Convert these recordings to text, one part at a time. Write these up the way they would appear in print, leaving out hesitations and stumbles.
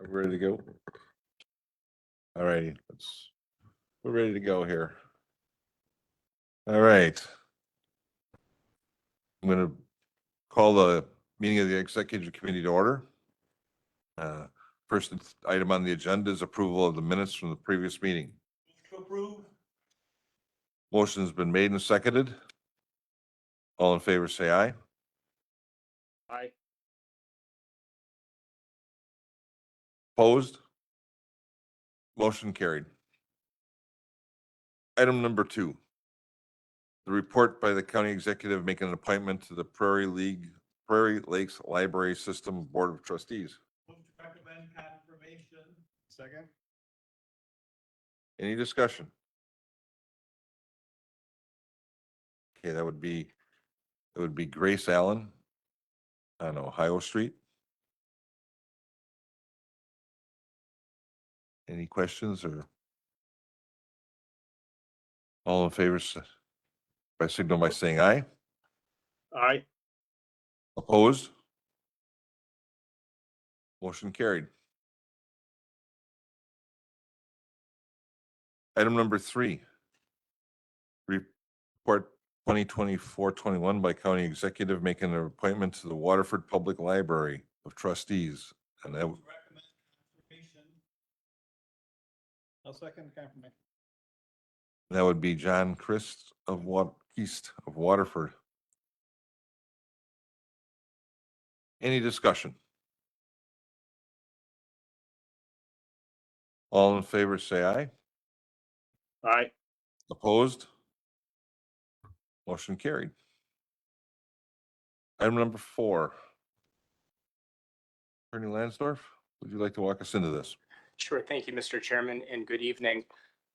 Are we ready to go? All righty, we're ready to go here. All right. I'm going to call the meeting of the executive committee to order. First item on the agenda is approval of the minutes from the previous meeting. To approve. Motion has been made and seconded. All in favor, say aye. Aye. Opposed? Motion carried. Item number 2. The report by the county executive making an appointment to the Prairie Lakes Library System Board of Trustees. Move to recommend confirmation. Second. Any discussion? Okay, that would be Grace Allen on Ohio Street. Any questions or? All in favor, by signal by saying aye. Aye. Opposed? Motion carried. Item number 3. Report 2024-21 by county executive making an appointment to the Waterford Public Library of Trustees. And that, Recommend confirmation. I'll second confirmation. that would be John Christ of East of Waterford. Any discussion? All in favor, say aye. Aye. Opposed? Motion carried. Item number 4. Attorney Lansdorf, would you like to walk us into this? Sure. Thank you, Mr. Chairman, and good evening.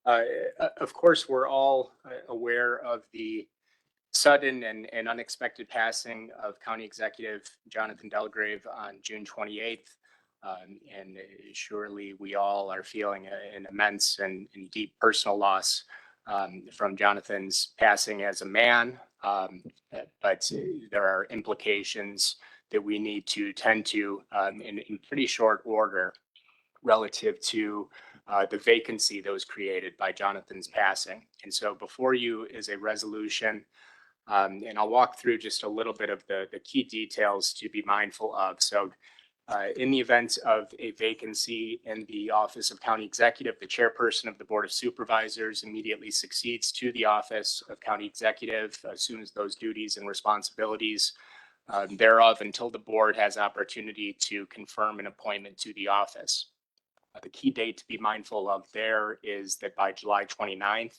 Of course, we're all aware of the sudden and unexpected passing of County Executive Jonathan Delgrave on June 28th. And surely we all are feeling an immense and deep personal loss from Jonathan's passing as a man. But there are implications that we need to tend to in pretty short order relative to the vacancy that was created by Jonathan's passing. And so before you is a resolution, and I'll walk through just a little bit of the key details to be mindful of. So in the event of a vacancy in the office of county executive, the chairperson of the board of supervisors immediately succeeds to the office of county executive, assumes those duties and responsibilities thereof until the board has opportunity to confirm an appointment to the office. The key date to be mindful of there is that by July 29th,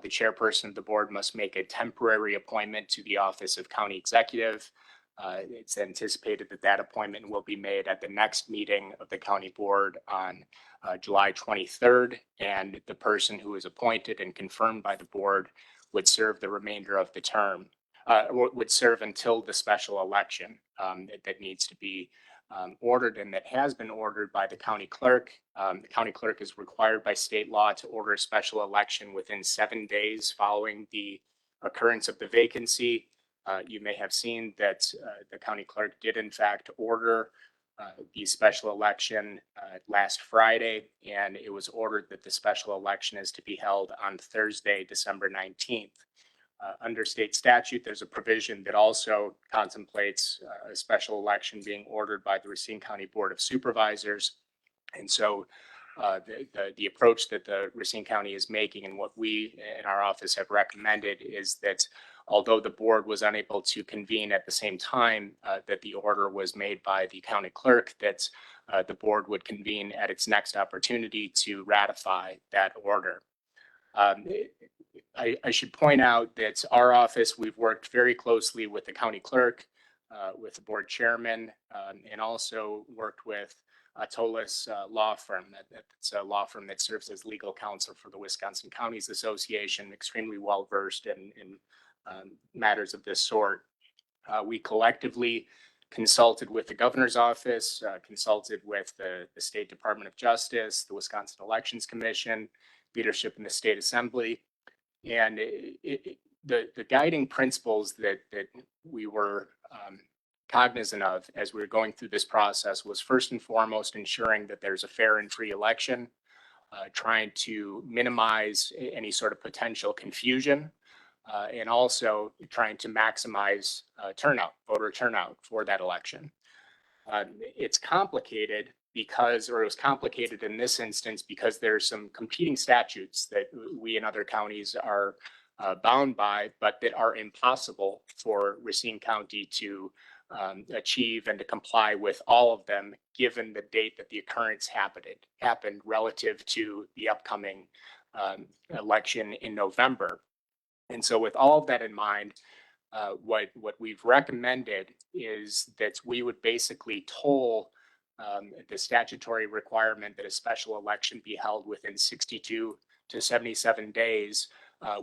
the chairperson of the board must make a temporary appointment to the office of county executive. It's anticipated that that appointment will be made at the next meeting of the county board on July 23rd, and the person who is appointed and confirmed by the board would serve the remainder of the term, would serve until the special election that needs to be ordered and that has been ordered by the county clerk. The county clerk is required by state law to order a special election within 7 days following the occurrence of the vacancy. You may have seen that the county clerk did in fact order the special election last Friday, and it was ordered that the special election is to be held on Thursday, December 19th. Under state statute, there's a provision that also contemplates a special election being ordered by the Racine County Board of Supervisors. And so the approach that the Racine County is making and what we in our office have recommended is that although the board was unable to convene at the same time that the order was made by the county clerk, that the board would convene at its next opportunity to ratify that order. I should point out that our office, we've worked very closely with the county clerk, with the board chairman, and also worked with Tolis law firm. That's a law firm that serves as legal counsel for the Wisconsin Counties Association, extremely well versed in matters of this sort. We collectively consulted with the governor's office, consulted with the State Department of Justice, the Wisconsin Elections Commission, leadership in the state assembly. And the guiding principles that we were cognizant of as we were going through this process was first and foremost ensuring that there's a fair and free election, trying to minimize any sort of potential confusion, and also trying to maximize voter turnout for that election. It's complicated because, or it was complicated in this instance because there's some competing statutes that we in other counties are bound by, but that are impossible for Racine County to achieve and to comply with all of them, given the date that the occurrence happened relative to the upcoming election in November. And so with all of that in mind, what we've recommended is that we would basically toll the statutory requirement that a special election be held within 62 to 77 days.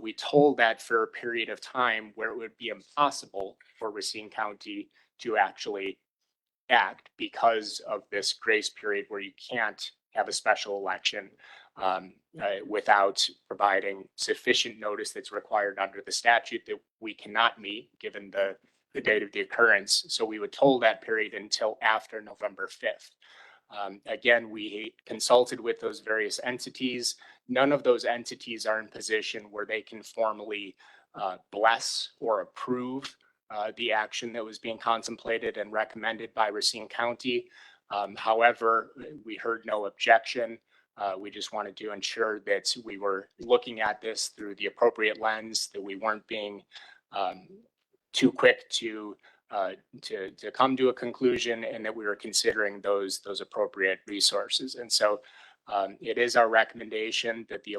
We told that for a period of time where it would be impossible for Racine County to actually act because of this grace period where you can't have a special election without providing sufficient notice that's required under the statute that we cannot meet given the date of the occurrence. So we would toll that period until after November 5th. Again, we consulted with those various entities. None of those entities are in position where they can formally bless or approve the action that was being contemplated and recommended by Racine County. However, we heard no objection. We just wanted to ensure that we were looking at this through the appropriate lens, that we weren't being too quick to come to a conclusion, and that we were considering those appropriate resources. And so it is our recommendation that the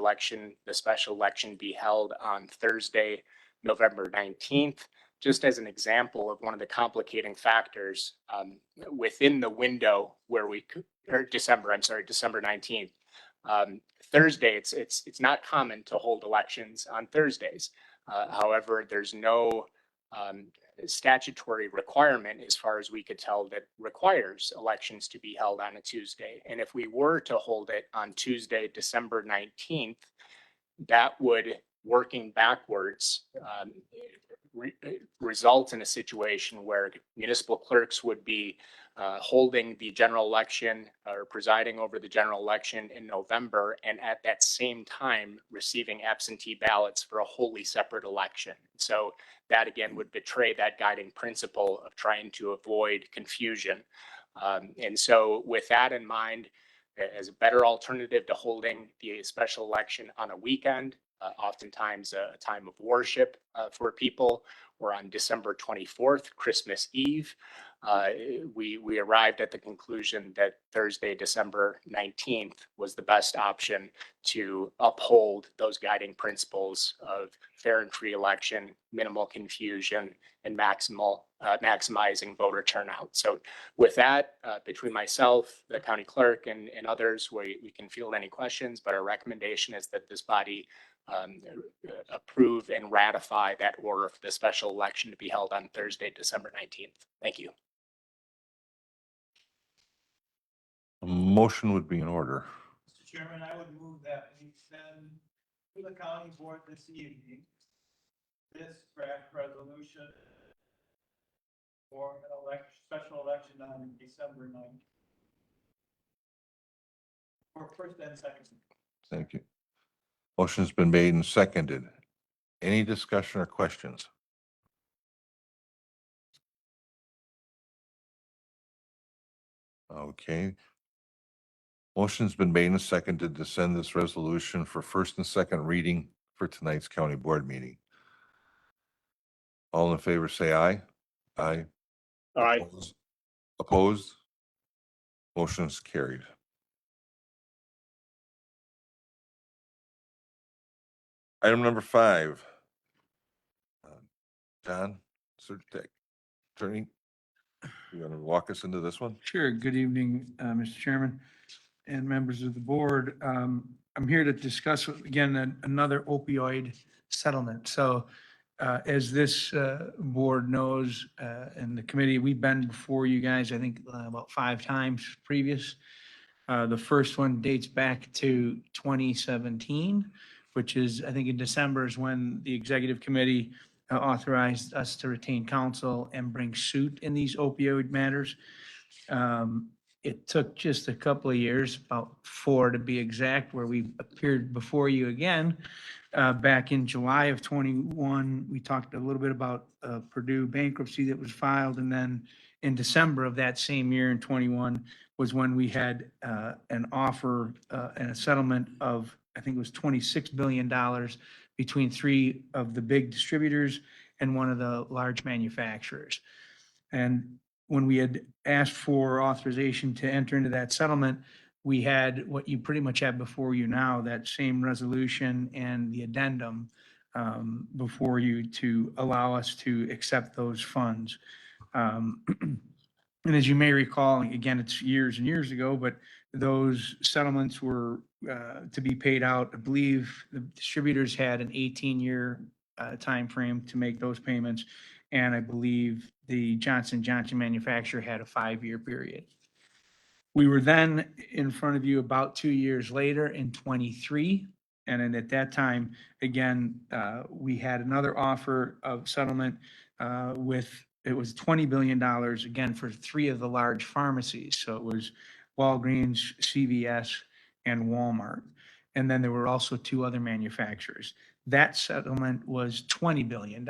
special election be held on Thursday, November 19th. Just as an example of one of the complicating factors within the window where December 19th. Thursday, it's not common to hold elections on Thursdays. However, there's no statutory requirement, as far as we could tell, that requires elections to be held on a Tuesday. And if we were to hold it on Tuesday, December 19th, that would, working backwards, result in a situation where municipal clerks would be holding the general election or presiding over the general election in November, and at that same time receiving absentee ballots for a wholly separate election. So that again would betray that guiding principle of trying to avoid confusion. And so with that in mind, as a better alternative to holding the special election on a weekend, oftentimes a time of worship for people, or on December 24th, Christmas Eve, we arrived at the conclusion that Thursday, December 19th was the best option to uphold those guiding principles of fair and free election, minimal confusion, and maximizing voter turnout. So with that, between myself, the county clerk, and others, we can field any questions, but our recommendation is that this body approve and ratify that order for the special election to be held on Thursday, December 19th. Thank you. A motion would be in order. Mr. Chairman, I would move that we send to the county board this evening this draft resolution for an special election on December 9th. For first and second. Thank you. Motion's been made and seconded. Any discussion or questions? Okay. Motion's been made and seconded to send this resolution for first and second reading for tonight's county board meeting. All in favor, say aye. Aye. Aye. Opposed? Motion's carried. Item number 5. John Sturtevant, attorney, you want to walk us into this one? Sure. Good evening, Mr. Chairman and members of the board. I'm here to discuss, again, another opioid settlement. So as this board knows, and the committee, we've been before you guys, I think about 5 times previous. The first one dates back to 2017, which is, I think in December is when the executive committee authorized us to retain counsel and bring suit in these opioid matters. It took just a couple of years, about 4 to be exact, where we appeared before you again. Back in July of 21, we talked a little bit about Purdue bankruptcy that was filed. And then in December of that same year in 21 was when we had an offer and a settlement of, I think it was $26 billion between 3 of the big distributors and one of the large manufacturers. And when we had asked for authorization to enter into that settlement, we had what you pretty much have before you now, that same resolution and the addendum before you to allow us to accept those funds. And as you may recall, again, it's years and years ago, but those settlements were to be paid out. I believe the distributors had an 18-year timeframe to make those payments. And I believe the Johnson & Johnson manufacturer had a 5-year period. We were then in front of you about 2 years later in 23. And then at that time, again, we had another offer of settlement with, it was $20 billion, again, for 3 of the large pharmacies. So it was Walgreens, CVS, and Walmart. And then there were also 2 other manufacturers. That settlement was $20 billion.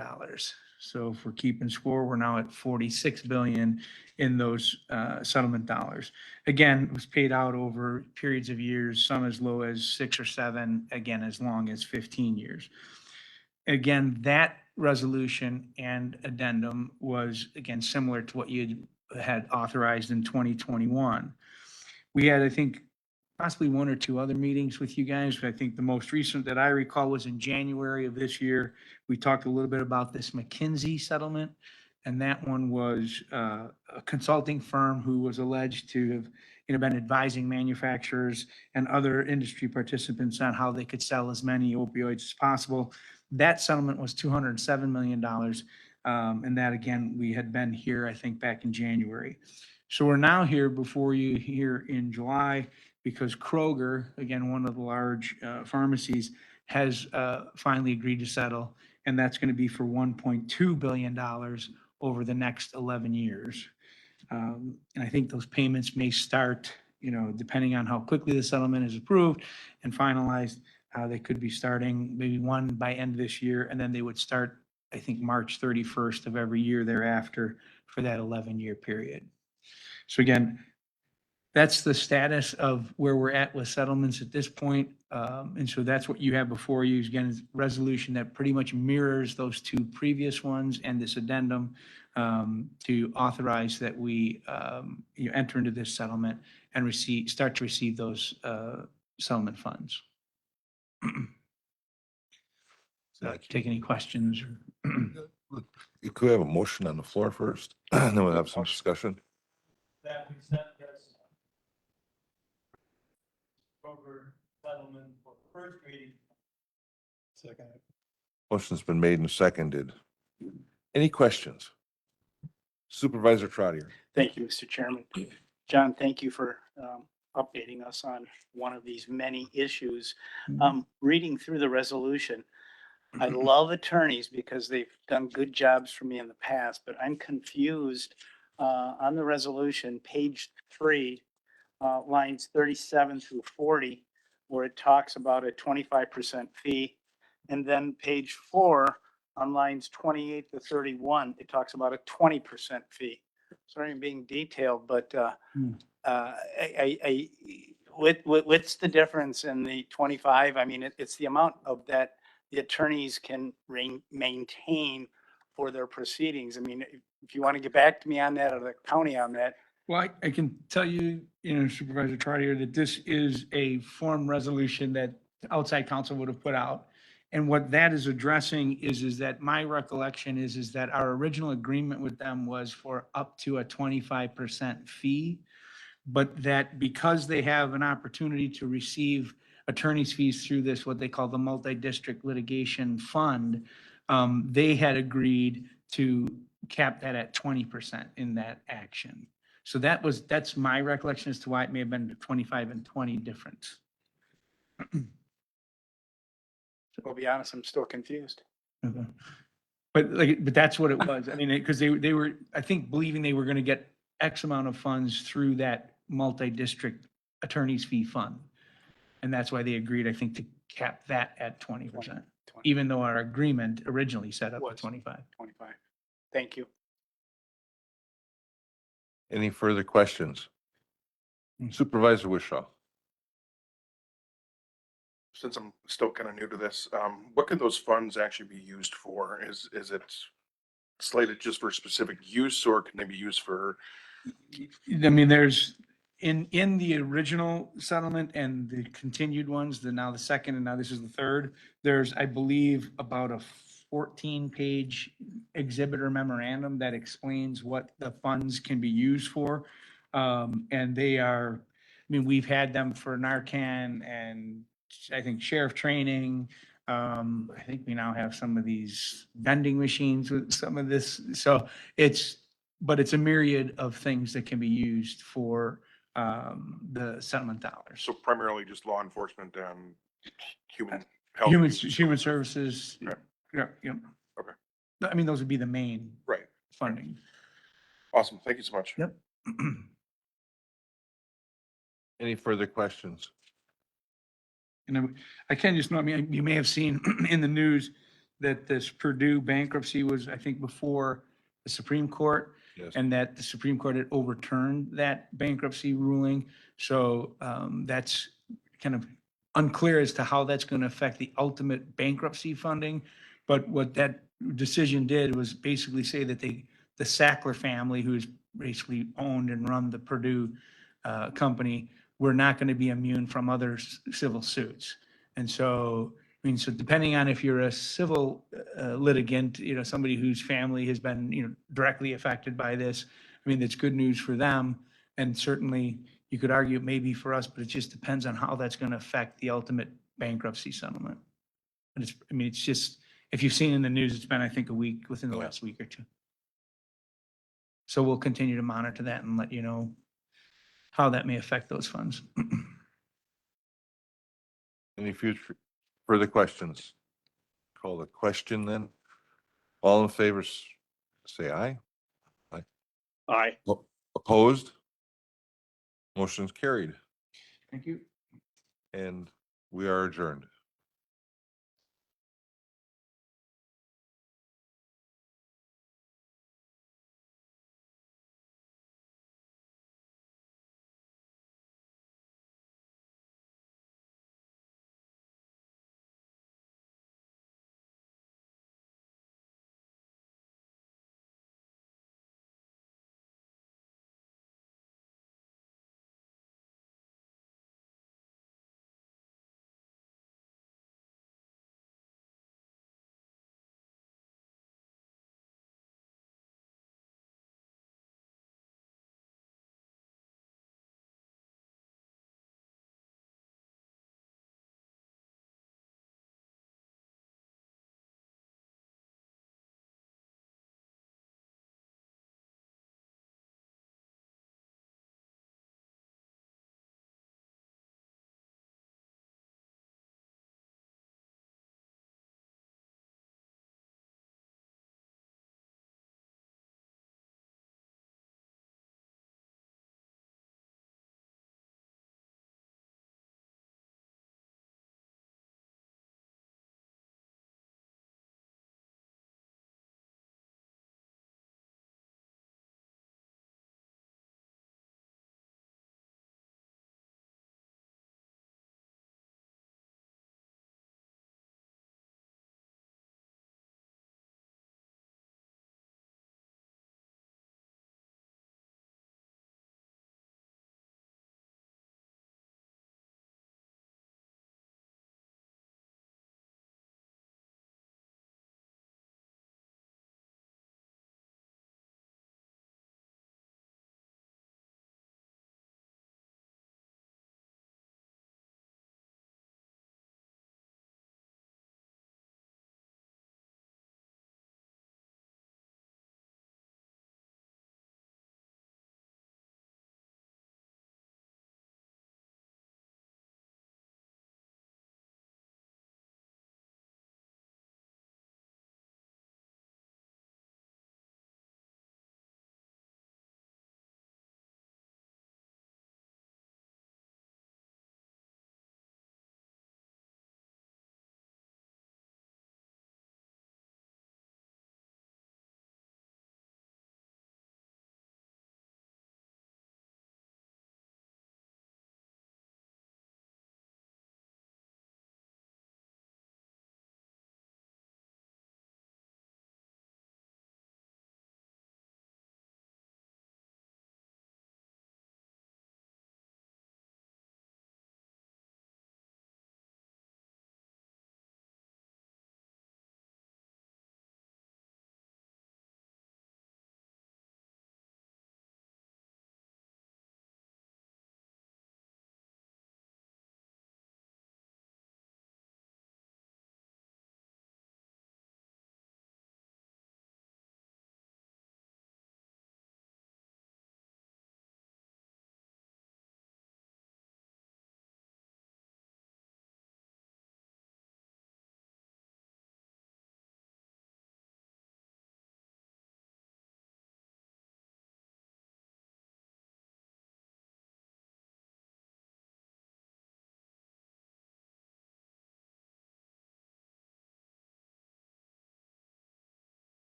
So if we're keeping score, we're now at 46 billion in those settlement dollars. Again, it was paid out over periods of years, some as low as 6 or 7, again, as long as 15 years. Again, that resolution and addendum was, again, similar to what you had authorized in 2021. We had, I think, possibly 1 or 2 other meetings with you guys. I think the most recent that I recall was in January of this year. We talked a little bit about this McKinsey settlement, and that one was a consulting firm who was alleged to have, been advising manufacturers and other industry participants on how they could sell as many opioids as possible. That settlement was $207 million. And that, again, we had been here, I think, back in January. So we're now here before you here in July because Kroger, again, one of the large pharmacies, has finally agreed to settle, and that's going to be for $1.2 billion over the next 11 years. And I think those payments may start, depending on how quickly the settlement is approved and finalized, they could be starting maybe one by end of this year, and then they would start, I think, March 31st of every year thereafter for that 11-year period. So again, that's the status of where we're at with settlements at this point. And so that's what you have before you, again, is a resolution that pretty much mirrors those 2 previous ones and this addendum to authorize that we enter into this settlement and start to receive those settlement funds. So take any questions? You could have a motion on the floor first, and then we'll have some discussion. That we sent this over settlement for the first reading. Second. Motion's been made and seconded. Any questions? Supervisor Trotter. Thank you, Mr. Chairman. John, thank you for updating us on one of these many issues. Reading through the resolution, I love attorneys because they've done good jobs for me in the past, but I'm confused on the resolution, page 3, lines 37 through 40, where it talks about a 25% fee. And then page 4, on lines 28 to 31, it talks about a 20% fee. Sorry, I'm being detailed, but what's the difference in the 25? I mean, it's the amount of that the attorneys can maintain for their proceedings. I mean, if you want to get back to me on that or the county on that. Well, I can tell you, Supervisor Trotter, that this is a form resolution that outside counsel would have put out. And what that is addressing is that my recollection is that our original agreement with them was for up to a 25% fee, but that because they have an opportunity to receive attorney's fees through this, what they call the multi-district litigation fund, they had agreed to cap that at 20% in that action. So that's my recollection as to why it may have been 25 and 20 difference. I'll be honest, I'm still confused. Okay. But that's what it was. I mean, because they were, I think, believing they were going to get X amount of funds through that multi-district attorney's fee fund. And that's why they agreed, I think, to cap that at 20%, 20. even though our agreement originally set up Was. at 25. 25. Thank you. Any further questions? Supervisor Wishaw. Since I'm still kind of new to this, what could those funds actually be used for? Is it slated just for specific use, or can they be used for? I mean, there's, in the original settlement and the continued ones, now the second and now this is the third, there's, I believe, about a 14-page exhibit or memorandum that explains what the funds can be used for. And they are, I mean, we've had them for Narcan and I think sheriff training. I think we now have some of these vending machines with some of this. So but it's a myriad of things that can be used for the settlement dollars. So primarily just law enforcement and human health. Human services. Right. Yeah, yeah. Okay. I mean, those would be the main Right. funding. Awesome. Thank you so much. Yep. Any further questions? And I can just know, I mean, you may have seen in the news that this Purdue bankruptcy was, I think, before the Supreme Court. Yes. And that the Supreme Court had overturned that bankruptcy ruling. So that's kind of unclear as to how that's going to affect the ultimate bankruptcy funding. But what that decision did was basically say that the Sackler family, who's basically owned and run the Purdue company, were not going to be immune from other civil suits. And so, I mean, so depending on if you're a civil litigant, somebody whose family has been, directly affected by this, I mean, it's good news for them. And certainly you could argue it may be for us, but it just depends on how that's going to affect the ultimate bankruptcy settlement. And it's just, if you've seen in the news, it's been, I think, a week, within the Yeah. last week or two. So we'll continue to monitor that and let you know how that may affect those funds. Any further questions? Call the question then. All in favor, say aye. Aye. Opposed? Motion's carried, Thank you. and we are adjourned.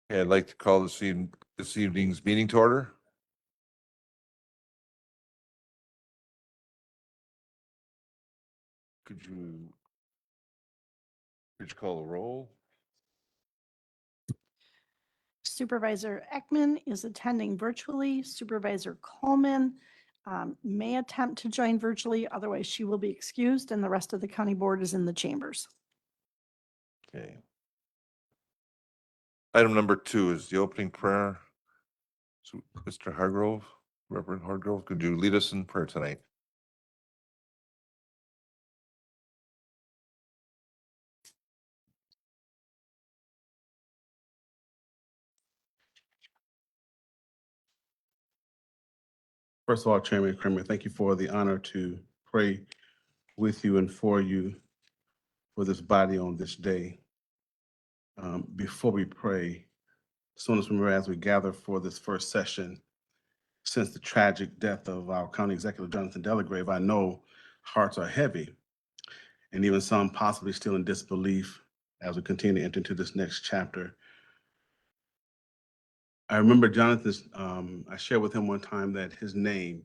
Okay, I'd like to call this evening's meeting to order. Could you call the roll? Supervisor Ekman is attending virtually. Supervisor Coleman may attempt to join virtually, otherwise she will be excused, and the rest of the county board is in the chambers. Okay. Item number 2 is the opening prayer. So, Mr. Hargrove, Reverend Hargrove, could you lead us in prayer tonight? First of all, Chairman Kramer, thank you for the honor to pray with you and for you for this body on this day. Before we pray, soon as remember as we gather for this first session, since the tragic death of our County Executive Jonathan Delagrave, I know hearts are heavy and even some possibly still in disbelief as we continue to enter into this next chapter. I remember Jonathan's, I shared with him one time that his name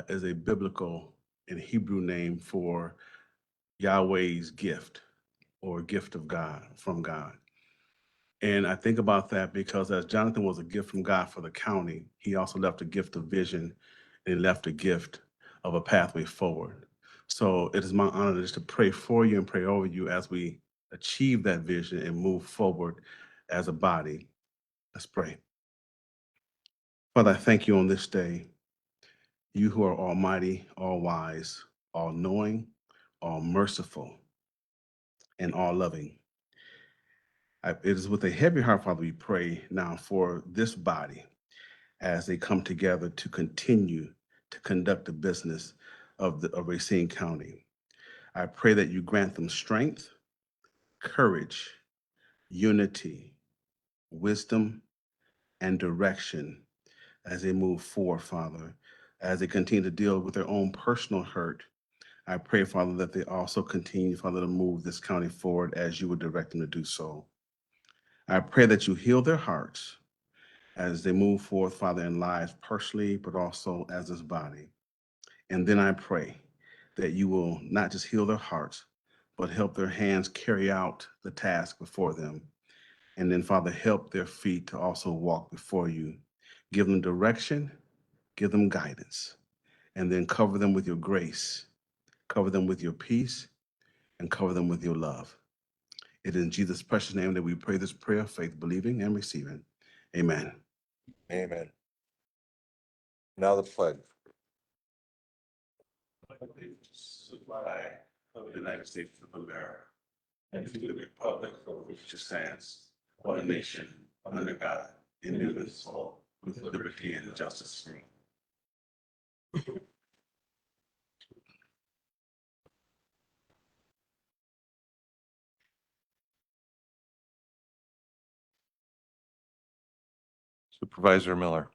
is a biblical and Hebrew name for Yahweh's gift or gift of God, from God. And I think about that because as Jonathan was a gift from God for the county, he also left a gift of vision and left a gift of a pathway forward. So it is my honor just to pray for you and pray over you as we achieve that vision and move forward as a body. Let's pray. Father, I thank you on this day. You who are almighty, all wise, all knowing, all merciful, and all loving. It is with a heavy heart, Father, we pray now for this body as they come together to continue to conduct the business of Racine County. I pray that you grant them strength, courage, unity, wisdom, and direction as they move forward, Father, as they continue to deal with their own personal hurt. I pray, Father, that they also continue, Father, to move this county forward as you would direct them to do so. I pray that you heal their hearts as they move forth, Father, in lives personally, but also as this body. And then I pray that you will not just heal their hearts, but help their hands carry out the task before them. And then, Father, help their feet to also walk before you. Give them direction, give them guidance, and then cover them with your grace, cover them with your peace, and cover them with your love. It is in Jesus' precious name that we pray this prayer, faith, believing, and receiving. Amen. Amen. Now the pledge. Flag of the United States of America, and to the republic for which it stands, one nation, under God, indivisible, with liberty and justice for all. Supervisor Miller.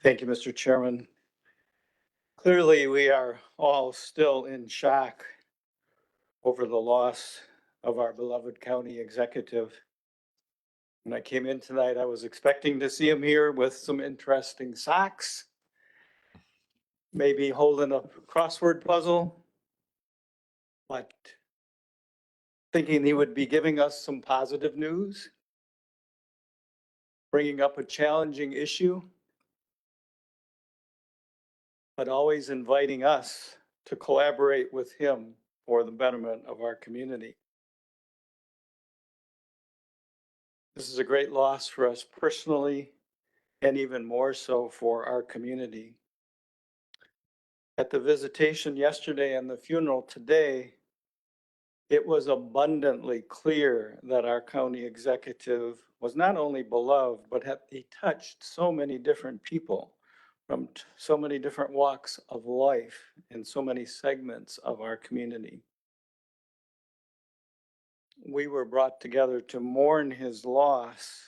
Thank you, Mr. Chairman. Clearly, we are all still in shock over the loss of our beloved county executive. When I came in tonight, I was expecting to see him here with some interesting socks, maybe holding a crossword puzzle, but thinking he would be giving us some positive news, bringing up a challenging issue, but always inviting us to collaborate with him for the betterment of our community. This is a great loss for us personally, and even more so for our community. At the visitation yesterday and the funeral today, it was abundantly clear that our county executive was not only beloved, but he touched so many different people from so many different walks of life in so many segments of our community. We were brought together to mourn his loss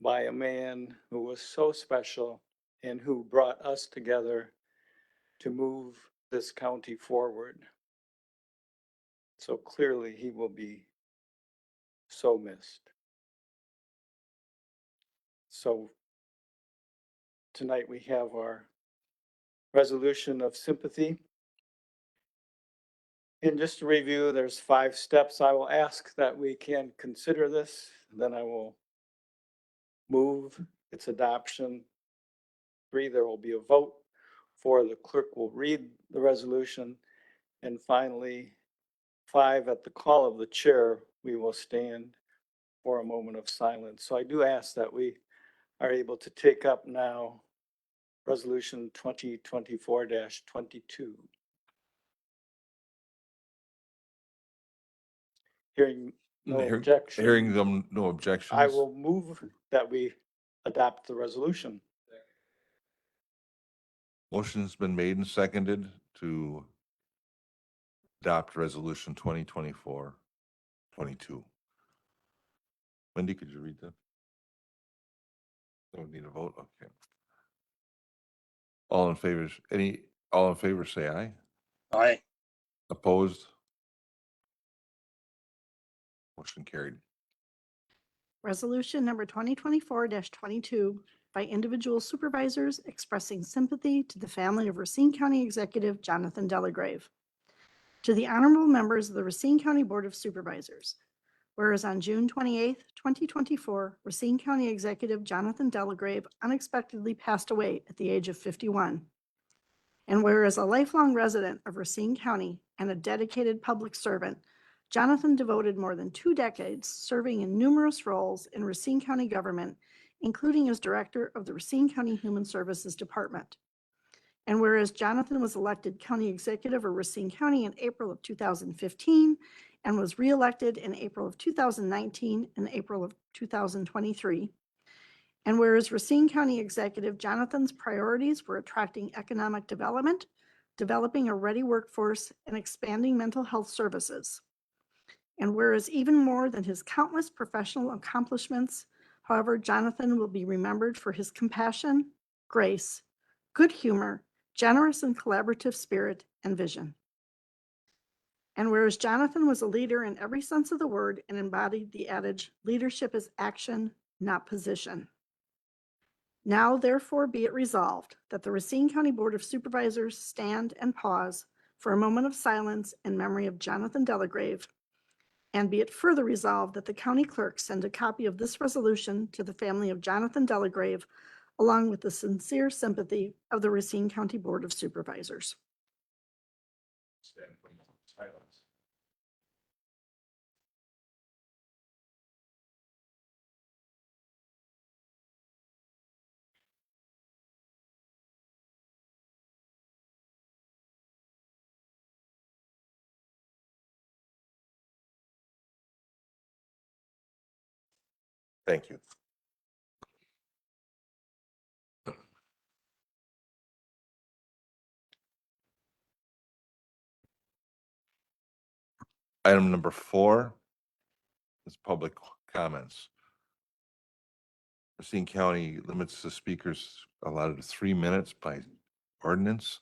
by a man who was so special and who brought us together to move this county forward. So clearly he will be so missed. So tonight we have our resolution of sympathy. And just to review, there's 5 steps. I will ask that we can consider this, then I will move its adoption. 3, there will be a vote. 4, the clerk will read the resolution. And finally, 5, at the call of the chair, we will stand for a moment of silence. So I do ask that we are able to take up now Resolution 2024-22. Hearing no objection. Hearing them, no objections. I will move that we adopt the resolution. Motion's been made and seconded to adopt resolution 2024-22. Wendy, could you read that? Don't need a vote, okay. All in favor, all in favor, say aye. Aye. Opposed? Motion carried. Resolution number 2024-22 by individual supervisors expressing sympathy to the family of Racine County Executive Jonathan Delagrave. To the honorable members of the Racine County Board of Supervisors, whereas on June 28th, 2024, Racine County Executive Jonathan Delagrave unexpectedly passed away at the age of 51. And whereas a lifelong resident of Racine County and a dedicated public servant, Jonathan devoted more than 2 decades serving in numerous roles in Racine County government, including as director of the Racine County Human Services Department. And whereas Jonathan was elected county executive of Racine County in April of 2015 and was reelected in April of 2019 and April of 2023. And whereas Racine County Executive Jonathan's priorities were attracting economic development, developing a ready workforce, and expanding mental health services. And whereas even more than his countless professional accomplishments, however, Jonathan will be remembered for his compassion, grace, good humor, generous and collaborative spirit, and vision. And whereas Jonathan was a leader in every sense of the word and embodied the adage, leadership is action, not position. Now, therefore, be it resolved that the Racine County Board of Supervisors stand and pause for a moment of silence in memory of Jonathan Delagrave. And be it further resolved that the county clerk send a copy of this resolution to the family of Jonathan Delagrave, along with the sincere sympathy of the Racine County Board of Supervisors. Stand for silence. Thank you. Item number 4 is public comments. Racine County limits the speakers allotted to 3 minutes by ordinance.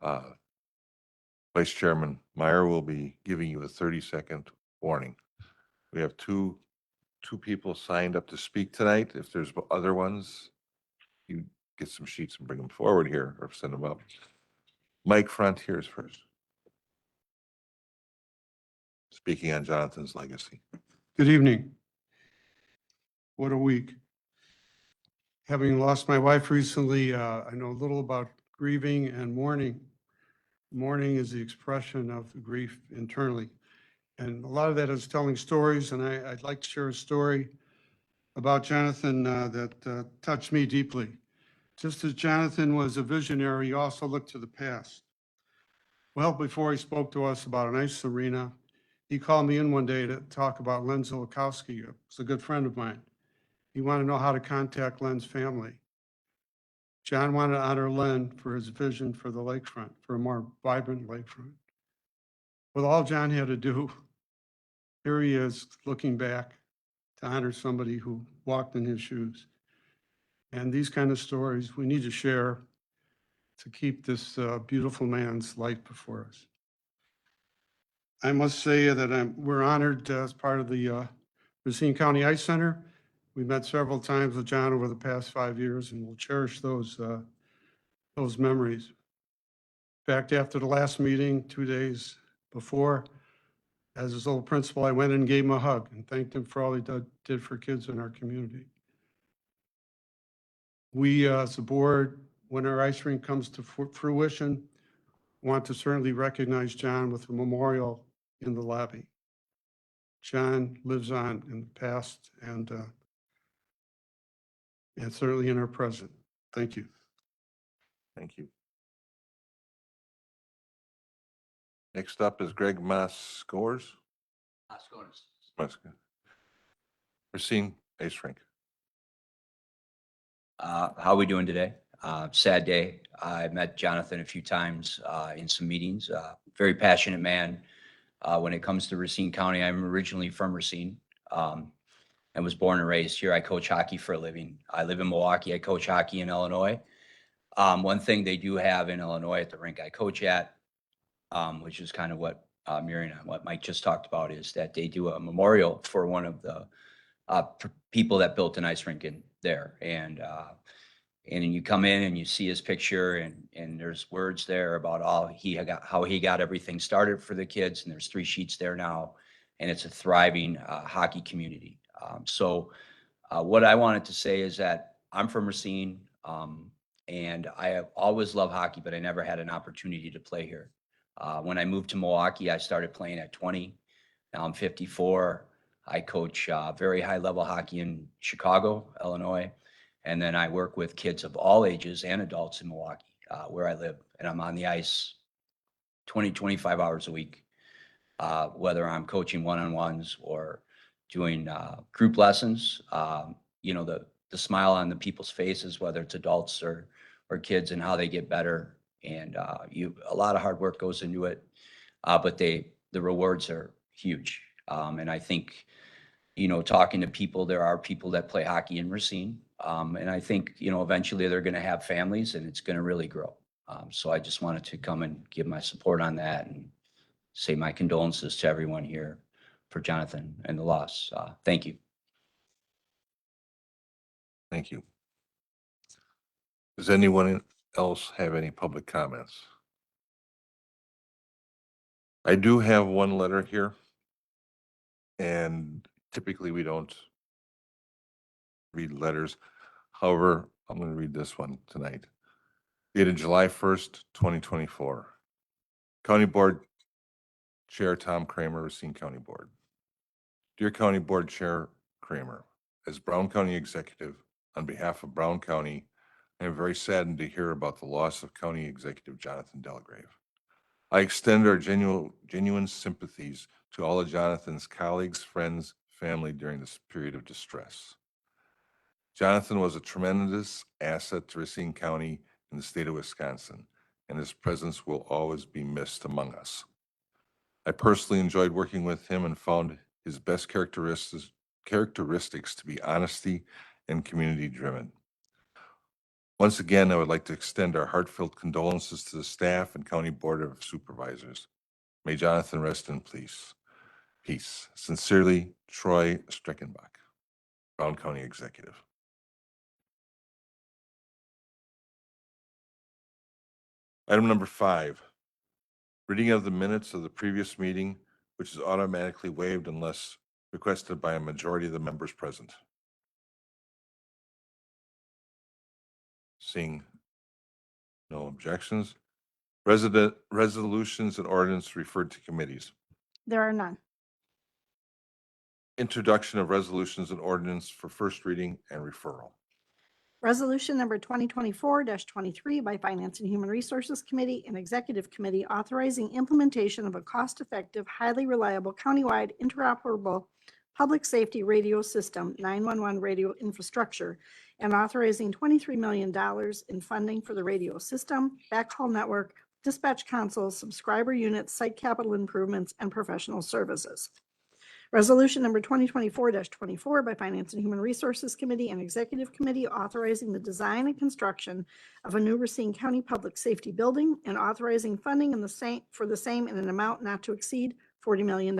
Vice Chairman Meyer will be giving you a 30-second warning. We have two people signed up to speak tonight. If there's other ones, you get some sheets and bring them forward here or send them up. Mike Frontiers first. Speaking on Jonathan's legacy. Good evening. What a week. Having lost my wife recently, I know a little about grieving and mourning. Mourning is the expression of the grief internally. And a lot of that is telling stories, and I'd like to share a story about Jonathan that touched me deeply. Just as Jonathan was a visionary, he also looked to the past. Well, before he spoke to us about an ice arena, he called me in one day to talk about Len Zolakowski, who's a good friend of mine. He wanted to know how to contact Len's family. John wanted to honor Len for his vision for the lakefront, for a more vibrant lakefront. With all John had to do, here he is looking back to honor somebody who walked in his shoes. And these kind of stories we need to share to keep this beautiful man's light before us. I must say that we're honored as part of the Racine County Ice Center. We met several times with John over the past 5 years, and we'll cherish those memories. In fact, after the last meeting, 2 days before, as his old principal, I went and gave him a hug and thanked him for all he did for kids in our community. We, as a board, when our ice rink comes to fruition, want to certainly recognize John with a memorial in the lobby. John lives on in the past and certainly in our present. Thank you. Thank you. Next up is Greg Scores. Racine Ice Rink. How are we doing today? Sad day. I met Jonathan a few times in some meetings. Very passionate man. When it comes to Racine County, I'm originally from Racine and was born and raised here. I coach hockey for a living. I live in Milwaukee. I coach hockey in Illinois. One thing they do have in Illinois at the rink I coach at, which is kind of what Miriam and what Mike just talked about, is that they do a memorial for one of the people that built an ice rink in there. And you come in and you see his picture and there's words there about how he got everything started for the kids. And there's 3 sheets there now, and it's a thriving hockey community. So what I wanted to say is that I'm from Racine, and I have always loved hockey, but I never had an opportunity to play here. When I moved to Milwaukee, I started playing at 20. Now I'm 54. I coach very high level hockey in Chicago, Illinois. And then I work with kids of all ages and adults in Milwaukee, where I live. And I'm on the ice 20, 25 hours a week, whether I'm coaching one-on-ones or doing group lessons. You know, the smile on the people's faces, whether it's adults or kids, and how they get better. And a lot of hard work goes into it, but the rewards are huge. And I think, you know, talking to people, there are people that play hockey in Racine. And I think, you know, eventually they're going to have families and it's going to really grow. So I just wanted to come and give my support on that and say my condolences to everyone here for Jonathan and the loss. Thank you. Thank you. Does anyone else have any public comments? I do have one letter here, and typically we don't read letters. However, I'm going to read this one tonight. Dated July 1st, 2024. County Board Chair Tom Kramer, Racine County Board. Dear County Board Chair Kramer, as Brown County Executive, on behalf of Brown County, I am very saddened to hear about the loss of County Executive Jonathan Delgrave. I extend our genuine sympathies to all of Jonathan's colleagues, friends, family during this period of distress. Jonathan was a tremendous asset to Racine County and the state of Wisconsin, and his presence will always be missed among us. I personally enjoyed working with him and found his best characteristics to be honesty and community driven. Once again, I would like to extend our heartfelt condolences to the staff and County Board of Supervisors. May Jonathan rest in peace. Peace. Sincerely, Troy Streckenbach, Brown County Executive. Item number 5, reading of the minutes of the previous meeting, which is automatically waived unless requested by a majority of the members present. Seeing no objections. Resolutions and ordinance referred to committees. There are none. Introduction of resolutions and ordinance for first reading and referral. Resolution number 2024-23 by Finance and Human Resources Committee and Executive Committee authorizing implementation of a cost-effective, highly reliable, countywide, interoperable public safety radio system, 911 radio infrastructure, and authorizing $23 million in funding for the radio system, backhaul network, dispatch consoles, subscriber units, site capital improvements, and professional services. Resolution number 2024-24 by Finance and Human Resources Committee and Executive Committee authorizing the design and construction of a new Racine County Public Safety Building and authorizing funding for the same in an amount not to exceed $40 million.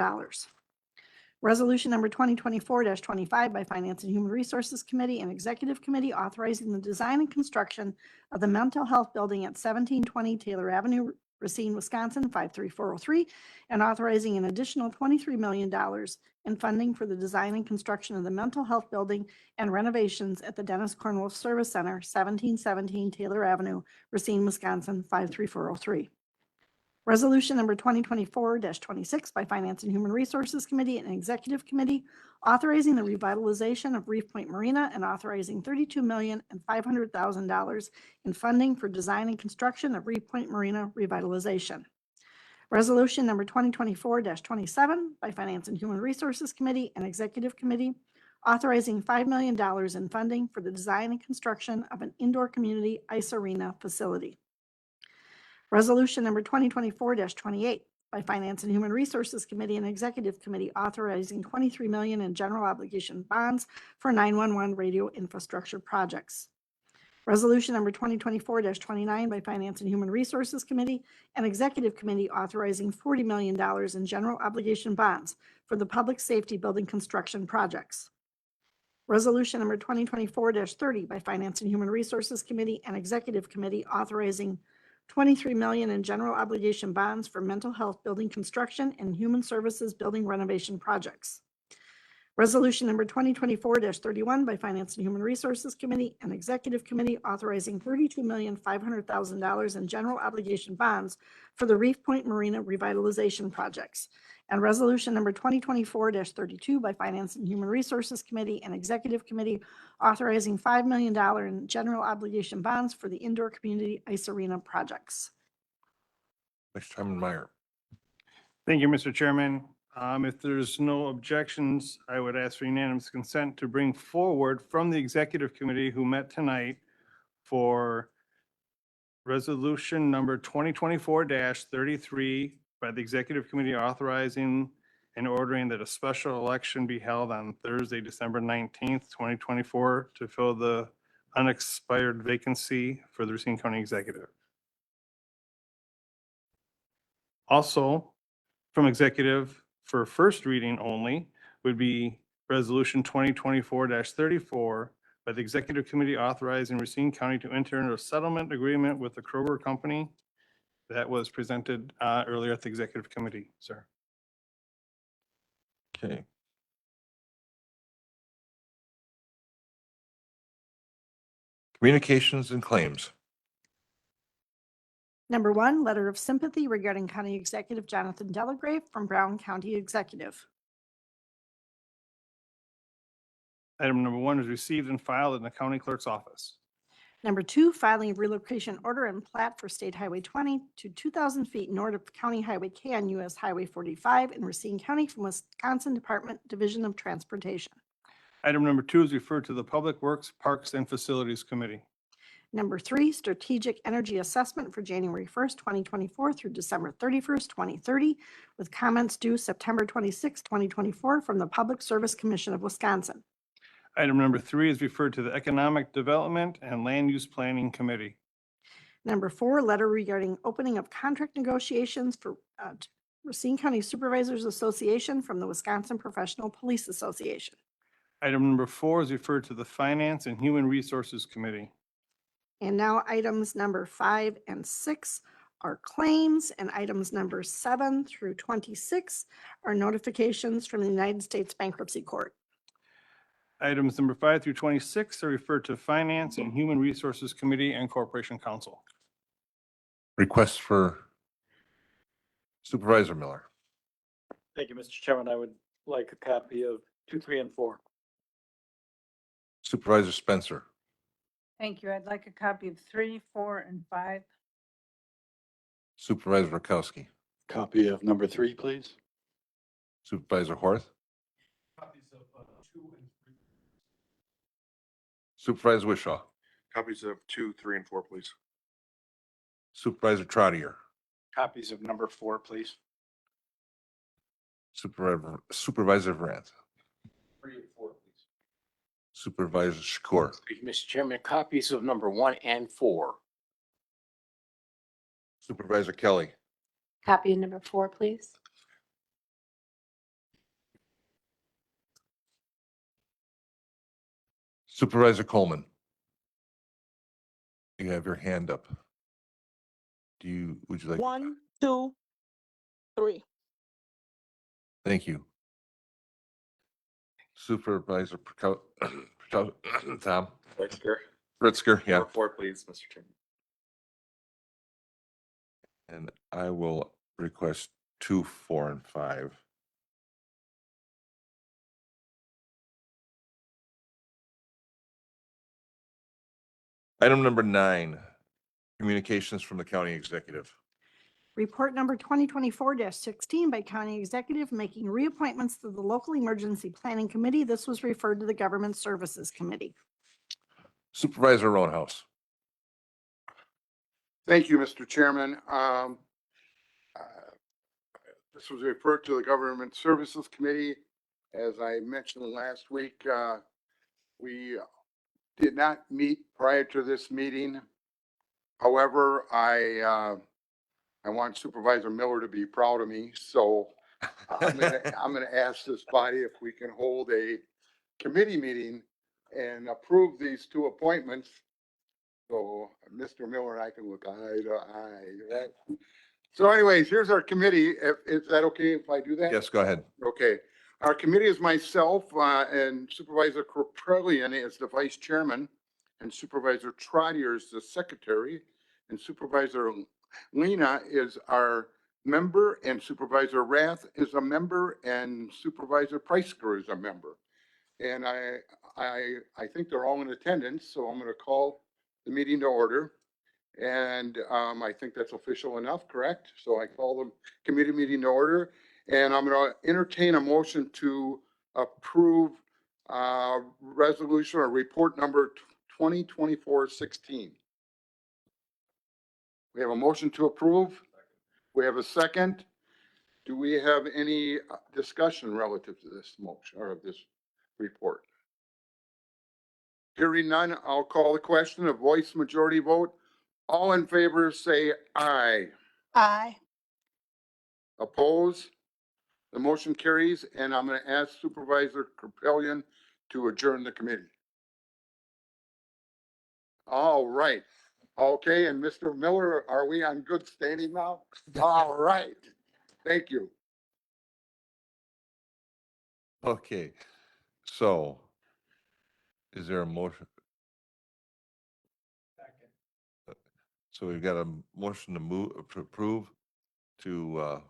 Resolution number 2024-25 by Finance and Human Resources Committee and Executive Committee authorizing the design and construction of the mental health building at 1720 Taylor Avenue, Racine, Wisconsin, 53403, and authorizing an additional $23 million in funding for the design and construction of the mental health building and renovations at the Dennis Cornwolf Service Center, 1717 Taylor Avenue, Racine, Wisconsin, 53403. Resolution number 2024-26 by Finance and Human Resources Committee and Executive Committee authorizing the revitalization of Reef Point Marina and authorizing $32,500,000 in funding for design and construction of Reef Point Marina revitalization. Resolution number 2024-27 by Finance and Human Resources Committee and Executive Committee authorizing $5 million in funding for the design and construction of an indoor community ice arena facility. Resolution number 2024-28 by Finance and Human Resources Committee and Executive Committee authorizing $23 million in general obligation bonds for 911 radio infrastructure projects. Resolution number 2024-29 by Finance and Human Resources Committee and Executive Committee authorizing $40 million in general obligation bonds for the public safety building construction projects. Resolution number 2024-30 by Finance and Human Resources Committee and Executive Committee authorizing $23 million in general obligation bonds for mental health building construction and human services building renovation projects. Resolution number 2024-31 by Finance and Human Resources Committee and Executive Committee authorizing $32,500,000 in general obligation bonds for the Reef Point Marina revitalization projects. And resolution number 2024-32 by Finance and Human Resources Committee and Executive Committee authorizing $5 million in general obligation bonds for the indoor community ice arena projects. Vice Chairman Meyer. Thank you, Mr. Chairman. If there's no objections, I would ask for unanimous consent to bring forward from the Executive Committee who met tonight for resolution number 2024-33 by the Executive Committee authorizing and ordering that a special election be held on Thursday, December 19th, 2024 to fill the unexpired vacancy for the Racine County Executive. Also, from Executive for first reading only would be resolution 2024-34 by the Executive Committee authorizing Racine County to enter into a settlement agreement with the Kroger Company that was presented earlier at the Executive Committee, sir. Okay. Communications and claims. Number one, letter of sympathy regarding County Executive Jonathan Delagrave from Brown County Executive. Item number one is received and filed in the county clerk's office. Number two, filing of relocation order and plat for State Highway 20 to 2,000 feet north of County Highway K on US Highway 45 in Racine County from Wisconsin Department Division of Transportation. Item number two is referred to the Public Works, Parks, and Facilities Committee. Number three, strategic energy assessment for January 1st, 2024 through December 31st, 2030, with comments due September 26, 2024 from the Public Service Commission of Wisconsin. Item number three is referred to the Economic Development and Land Use Planning Committee. Number four, letter regarding opening of contract negotiations for Racine County Supervisors Association from the Wisconsin Professional Police Association. Item number four is referred to the Finance and Human Resources Committee. And now items number 5 and 6 are claims, and items number 7 through 26 are notifications from the United States Bankruptcy Court. Items number 5 through 26 are referred to Finance and Human Resources Committee and Corporation Council. Request for Supervisor Miller. Thank you, Mr. Chairman. I would like a copy of 2, 3, and 4. Supervisor Spencer. Thank you. I'd like a copy of 3, 4, and 5. Supervisor Rakowski. Copy of number 3, please. Supervisor Horth. Copies of 2 and 3. Supervisor Wishaw. Copies of 2, 3, and 4, please. Supervisor Trottier. Copies of number 4, please. Supervisor Brandt. 3 and 4, please. Supervisor Shakur. Thank you, Mr. Chairman. Copies of number 1 and 4. Supervisor Kelly. Copy of number 4, please. Supervisor Coleman. You have your hand up. Would you like? 1, 2, 3. Thank you. Supervisor Tom Pritzker, yeah. Number 4, please, Mr. Chairman. And I will request 2, 4, and 5. Item number 9, communications from the county executive. Report number 2024-16 by County Executive making reappointments to the Local Emergency Planning Committee. This was referred to the Government Services Committee. Supervisor Roundhouse. Thank you, Mr. Chairman. This was referred to the Government Services Committee. As I mentioned last week, we did not meet prior to this meeting. However, I want Supervisor Miller to be proud of me, so I'm gonna ask this body if we can hold a committee meeting and approve these 2 appointments. So Mr. Miller and I can look eye to eye. Right? So anyways, here's our committee. Is that okay if I do that? Yes, go ahead. Okay. Our committee is myself and Supervisor Corpellian is the vice chairman, and Supervisor Trotter is the secretary, and Supervisor Lena is our member, and Supervisor Rath is a member, and Supervisor Preisker is a member. And I think they're all in attendance, so I'm going to call the meeting to order. And I think that's official enough, correct? So I call the committee meeting to order, and I'm going to entertain a motion to approve resolution or report number 2024-16. We have a motion to approve. We have a second. Do we have any discussion relative to this motion or of this report? Hearing none, I'll call the question. A voice majority vote. All in favor, say aye. Aye. Oppose? The motion carries, and I'm going to ask Supervisor Corpellian to adjourn the committee. All right. Okay, and Mr. Miller, are we on good standing now? All right. Thank you. Okay, so is there a motion? So we've got a motion to approve to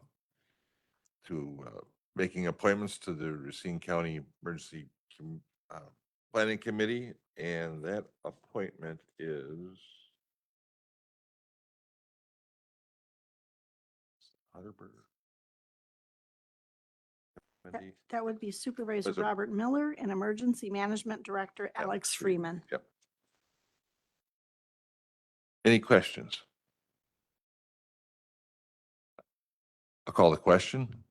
making appointments to the Racine County Emergency Planning Committee, and that appointment is That would be Supervisor Was it- Robert Miller and Emergency Management Director Alex Freeman. Yep. Any questions? I'll call the question.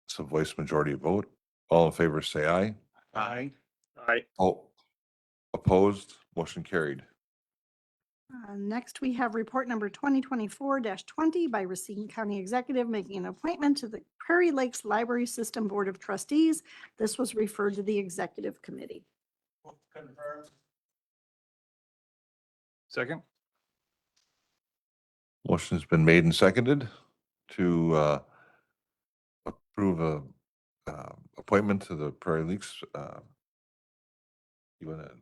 It's a voice majority vote. All in favor, say aye. Aye. Aye. Oh, opposed, motion carried. Next, we have report number 2024-20 by Racine County Executive making an appointment to the Prairie Lakes Library System Board of Trustees. This was referred to the Executive Committee. Confirm. Second? Motion's been made and seconded to approve a appointment to the Prairie Lakes. You want to give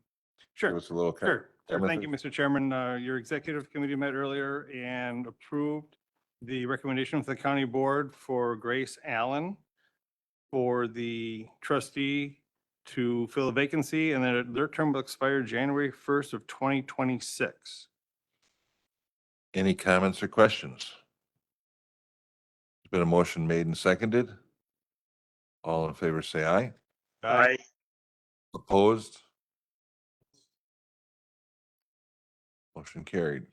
Sure. us a little? Sure. Thank Timothy? you, Mr. Chairman. Your executive committee met earlier and approved the recommendation of the county board for Grace Allen for the trustee to fill a vacancy, and then their term will expire January 1st of 2026. Any comments or questions? There's been a motion made and seconded. All in favor, say aye. Aye. Opposed? Motion carried.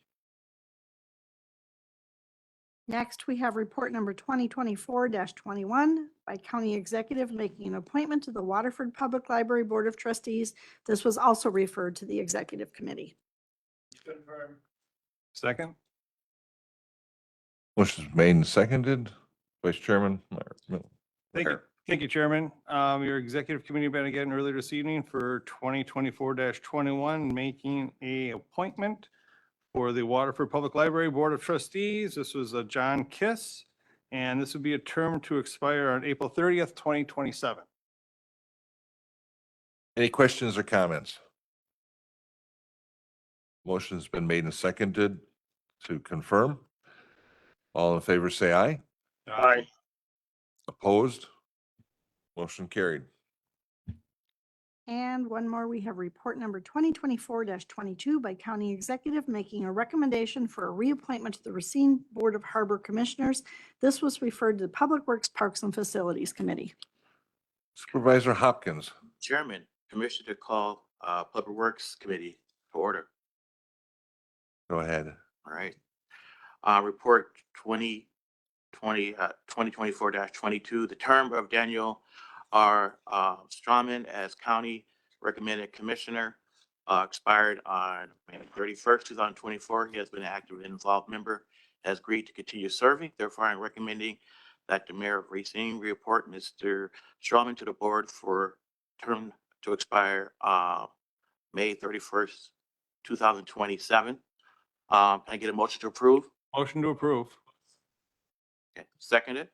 Next, we have report number 2024-21 by County Executive making an appointment to the Waterford Public Library Board of Trustees. This was also referred to the Executive Committee. Confirm. Second? Motion's made and seconded. Vice Chairman. Thank you. Thank you, Chairman. Your executive committee met again earlier this evening for 2024-21, making a appointment for the Waterford Public Library Board of Trustees. This was a John Kiss, and this would be a term to expire on April 30th, 2027. Any questions or comments? Motion's been made and seconded to confirm. All in favor, say aye. Aye. Opposed? Motion carried. And one more, we have report number 2024-22 by County Executive making a recommendation for a reappointment to the Racine Board of Harbor Commissioners. This was referred to the Public Works, Parks and Facilities Committee. Supervisor Hopkins. Chairman, permission to call Public Works Committee to order. Go ahead. All right. Report 2024-22, the term of Daniel R. Strawman as County Recommended Commissioner expired on May 31st, 2024. He has been an active and involved member, has agreed to continue serving. Therefore, I'm recommending that the Mayor of Racine report Mr. Strawman to the board for term to expire May 31st, 2027. Can I get a motion to approve? Motion to approve. Okay, seconded.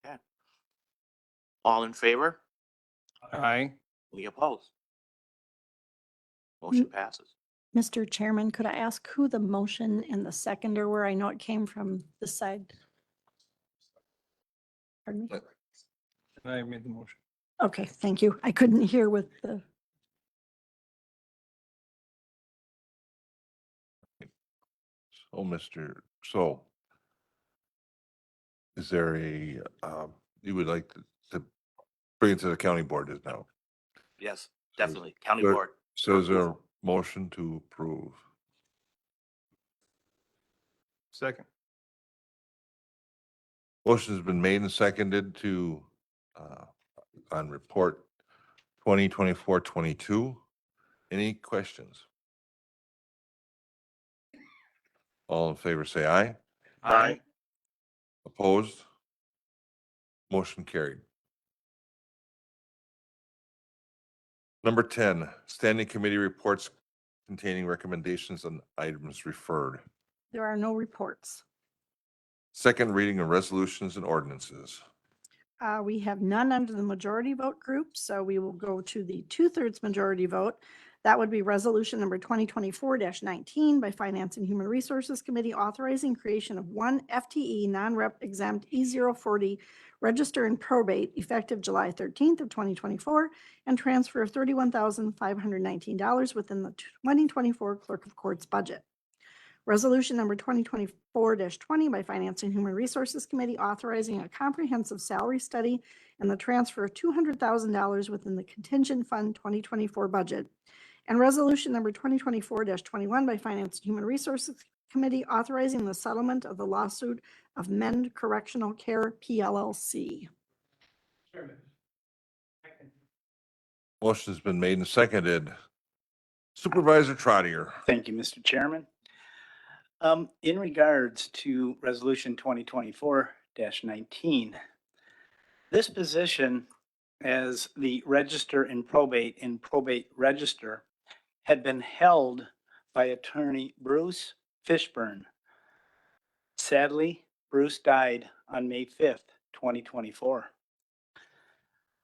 Okay. All in favor? Aye. Any opposed? Motion passes. Mr. Chairman, could I ask who the motion and the seconder were? I know it came from this side. Pardon me? I made the motion. Okay, thank you. I couldn't hear with the, Is there a, you would like to bring it to the county board is now? Yes, definitely. County There- board. So is there a motion to approve? Second. Motion has been made and seconded to, on report 2024-22. Any questions? All in favor, say aye. Aye. Opposed? Motion carried. Number 10, standing committee reports containing recommendations on items referred. there are no reports. Second reading of resolutions and ordinances. We have none under the majority vote group, so we will go to the 2/3 majority vote. That would be resolution number 2024-19 by Finance and Human Resources Committee authorizing creation of one FTE non-rep exempt E040 register and probate effective July 13th of 2024 and transfer of $31,519 within the 2024 Clerk of Courts budget. Resolution number 2024-20 by Finance and Human Resources Committee authorizing a comprehensive salary study and the transfer of $200,000 within the contingent fund 2024 budget. And resolution number 2024-21 by Finance and Human Resources Committee authorizing the settlement of the lawsuit of Mend Correctional Care PLLC. Motion has been made and seconded. Supervisor Trotter. Thank you, Mr. Chairman. In regards to Resolution 2024-19, this position as the Register in Probate Register had been held by attorney Bruce Fishburne. Sadly, Bruce died on May 5th, 2024.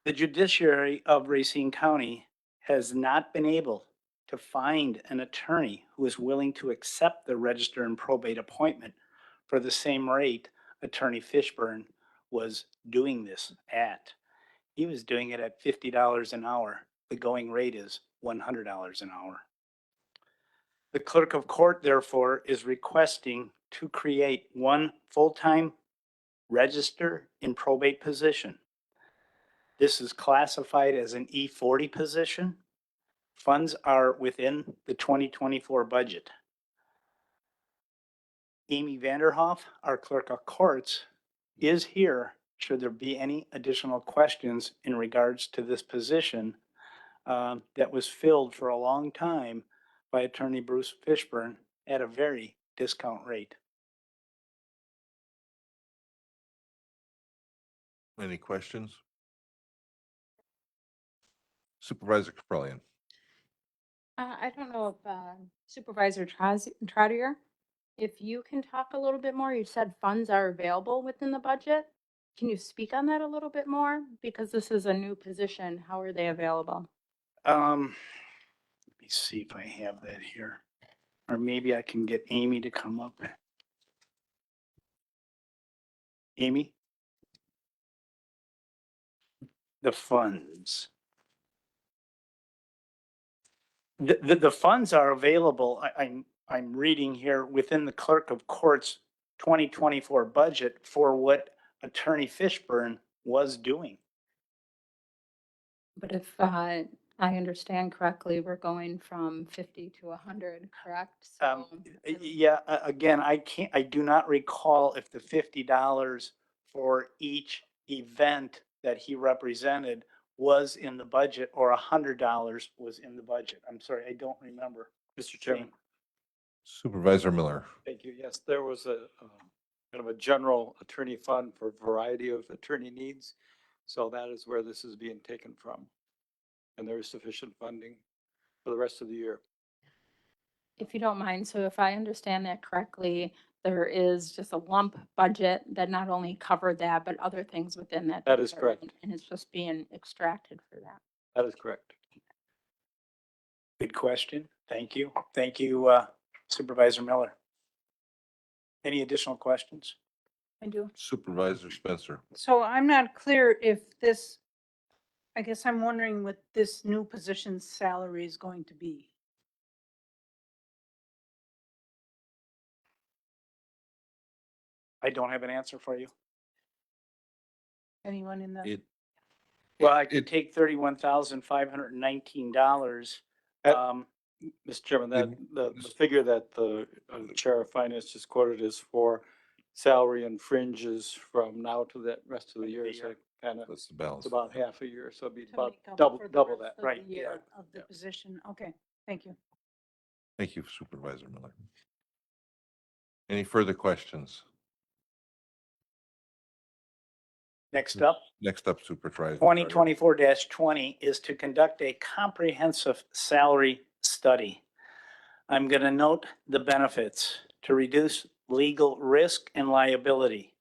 The judiciary of Racine County has not been able to find an attorney who is willing to accept the Register and Probate appointment for the same rate attorney Fishburne was doing this at. He was doing it at $50 an hour. The going rate is $100 an hour. The Clerk of Court, therefore, is requesting to create one full-time Register in Probate position. This is classified as an E40 position. Funds are within the 2024 budget. Amy Vanderhoff, our Clerk of Courts, is here should there be any additional questions in regards to this position that was filled for a long time by attorney Bruce Fishburne at a very discount rate. Any questions? Supervisor Caprellian. I don't know if Supervisor Trotter, if you can talk a little bit more, you said funds are available within the budget. Can you speak on that a little bit more? Because this is a new position. How are they available? Let me see if I have that here. Or maybe I can get Amy to come up. Amy? The funds. The funds are available. I'm reading here within the Clerk of Court's 2024 budget for what Attorney Fishburne was doing. But if I understand correctly, we're going from 50 to 100, correct? Yeah, again, I do not recall if the $50 for each event that he represented was in the budget or $100 was in the budget. I'm sorry, I don't remember. Mr. Chairman, Supervisor Miller. thank you. Yes, there was a kind of a general attorney fund for a variety of attorney needs. So that is where this is being taken from. And there is sufficient funding for the rest of the year. If you don't mind, so if I understand that correctly, there is just a lump budget that not only covered that, but other things within that. That is department, correct. And it's just being extracted for that. That is correct. Good question. Thank you. Thank you, Supervisor Miller. Any additional questions? I do. Supervisor Spencer. So I'm not clear if this, I guess I'm wondering what this new position's salary is going to be. I don't have an answer for you. Anyone in the, It, Well, I could take $31,519. Mr. Chairman, that It- the figure that the Chair of Finance just quoted is for salary and fringes from now to the rest of the year. So kind of, that's the balance. it's about half a year. So it'd be to about make up double, for the double rest that. of the right, year of the Yeah. position? Okay, thank you. Thank you, Supervisor Miller. Any further questions? Next up, Next up, Supervisor. 2024-20 is to conduct a comprehensive salary study. I'm going to note the benefits to reduce legal risk and liability,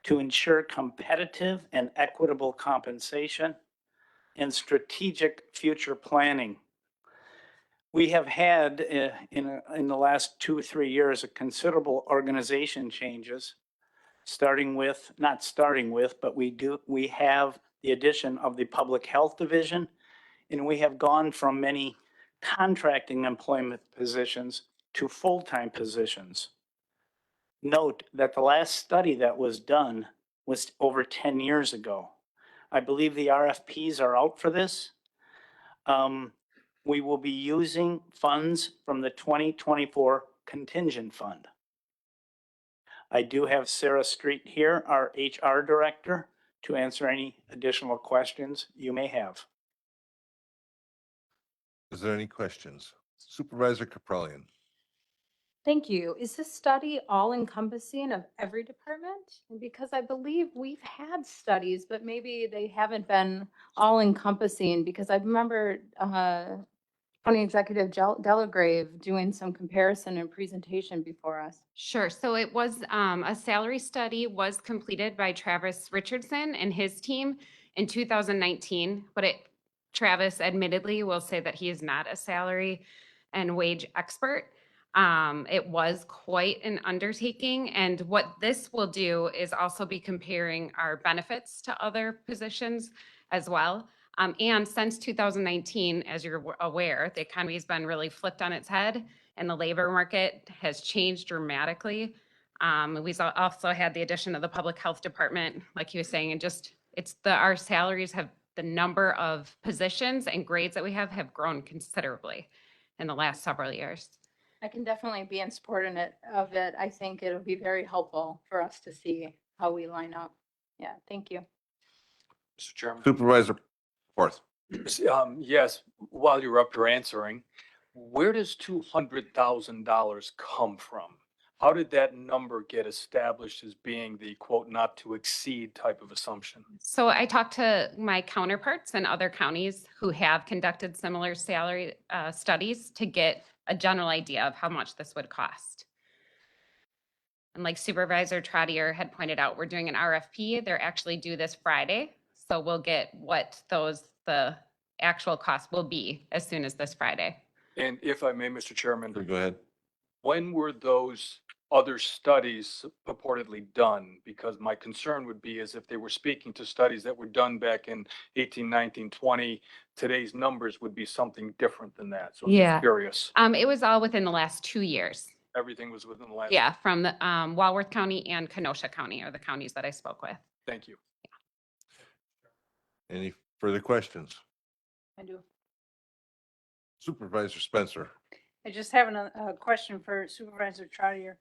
to ensure competitive and equitable compensation, and strategic future planning. We have had in the last 2 or 3 years a considerable organization changes, but we have the addition of the Public Health Division, and we have gone from many contracting employment positions to full-time positions. Note that the last study that was done was over 10 years ago. I believe the RFPs are out for this. We will be using funds from the 2024 contingent fund. I do have Sarah Street here, our HR director, to answer any additional questions you may have. Is there any questions? Supervisor Caprellian. Thank you. Is this study all encompassing of every department? Because I believe we've had studies, but maybe they haven't been all encompassing because I remember County Executive Delagrave doing some comparison and presentation before us. Sure. So it was a salary study was completed by Travis Richardson and his team in 2019, but Travis admittedly will say that he is not a salary and wage expert. It was quite an undertaking. And what this will do is also be comparing our benefits to other positions as well. And since 2019, as you're aware, the economy has been really flipped on its head and the labor market has changed dramatically. We've also had the addition of the public health department, like he was saying, and just our salaries have, the number of positions and grades that we have grown considerably in the last several years. I can definitely be in support of it. I think it'll be very helpful for us to see how we line up. Yeah, thank you. Mr. Chairman. Supervisor Forth. Yes, while you're up here answering, where does $200,000 come from? How did that number get established as being the quote, not to exceed type of assumption? So I talked to my counterparts in other counties who have conducted similar salary studies to get a general idea of how much this would cost. And like Supervisor Trottier had pointed out, we're doing an RFP. They're actually due this Friday. So we'll get what the actual cost will be as soon as this Friday. And if I may, Mr. Chairman, Go ahead. when were those other studies purportedly done? Because my concern would be is if they were speaking to studies that were done back in 18, 19, 20, today's numbers would be something different than that. So I'm Yeah. just curious. It was all within the last 2 years. Everything was within the last. Yeah, from the Walworth County and Kenosha County are the counties that I spoke with. Thank you. Any further questions? I do. Supervisor Spencer. I just have a question for Supervisor Trottier.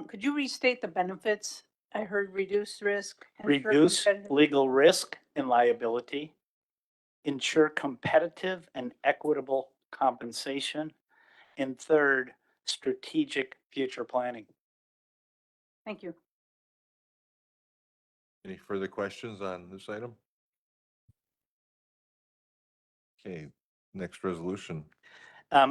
Could you restate the benefits? I heard reduced risk. ensure Reduce competitive- legal risk and liability, ensure competitive and equitable compensation, and third, strategic future planning. Thank you. Any further questions on this item? Okay, next resolution.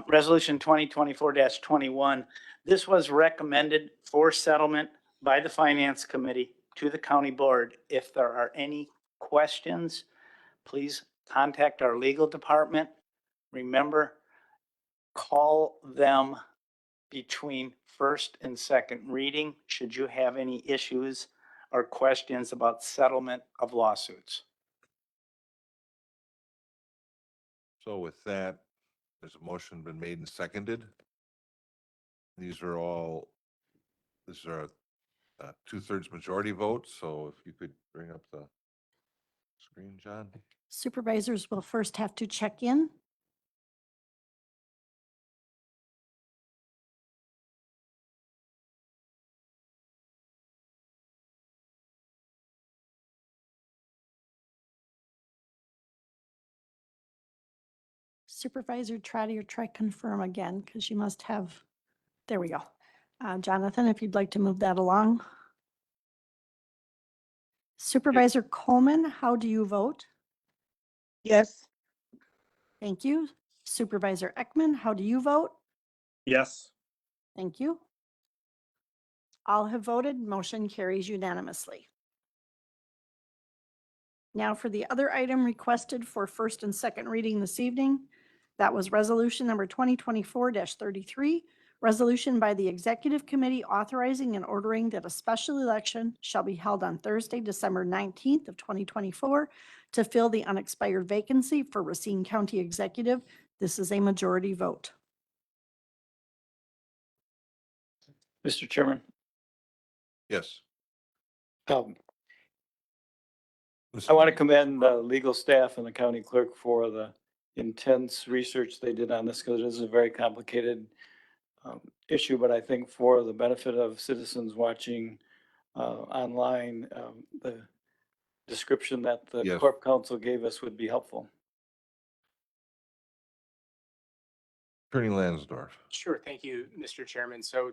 Resolution 2024-21. This was recommended for settlement by the Finance Committee to the County Board. If there are any questions, please contact our legal department. Remember, call them between first and second reading should you have any issues or questions about settlement of lawsuits. So with that, there's a motion been made and seconded. These are a 2/3 majority vote, so if you could bring up the screen, John. Supervisors will first have to check in. Supervisor Trottier, try confirm again, because you must have, there we go. Jonathan, if you'd like to move that along. Supervisor Coleman, how do you vote? Yes. Thank you. Supervisor Ekman, how do you vote? Yes. Thank you. All have voted, motion carries unanimously. Now for the other item requested for first and second reading this evening. That was resolution number 2024-33, resolution by the Executive Committee authorizing and ordering that a special election shall be held on Thursday, December 19th of 2024 to fill the unexpired vacancy for Racine County Executive. This is a majority vote. Mr. Chairman, Yes. I want to commend the legal staff and the county clerk for the intense research they did on this, because it is a very complicated issue, but I think for the benefit of citizens watching online, the description that the Yes. Corp Council gave us would be helpful. Attorney Lansdorf. Sure. Thank you, Mr. Chairman. So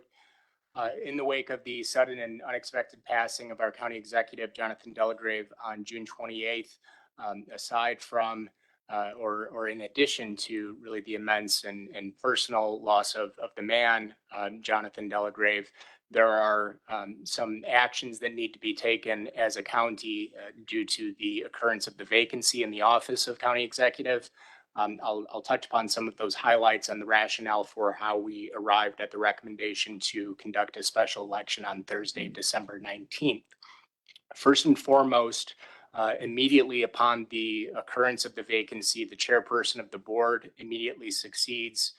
in the wake of the sudden and unexpected passing of our county executive, Jonathan Delagrave, on June 28th, aside from or in addition to really the immense and personal loss of the man, Jonathan Delagrave, there are some actions that need to be taken as a county due to the occurrence of the vacancy in the office of county executive. I'll touch upon some of those highlights and the rationale for how we arrived at the recommendation to conduct a special election on Thursday, December 19th. First and foremost, immediately upon the occurrence of the vacancy, the chairperson of the board immediately succeeds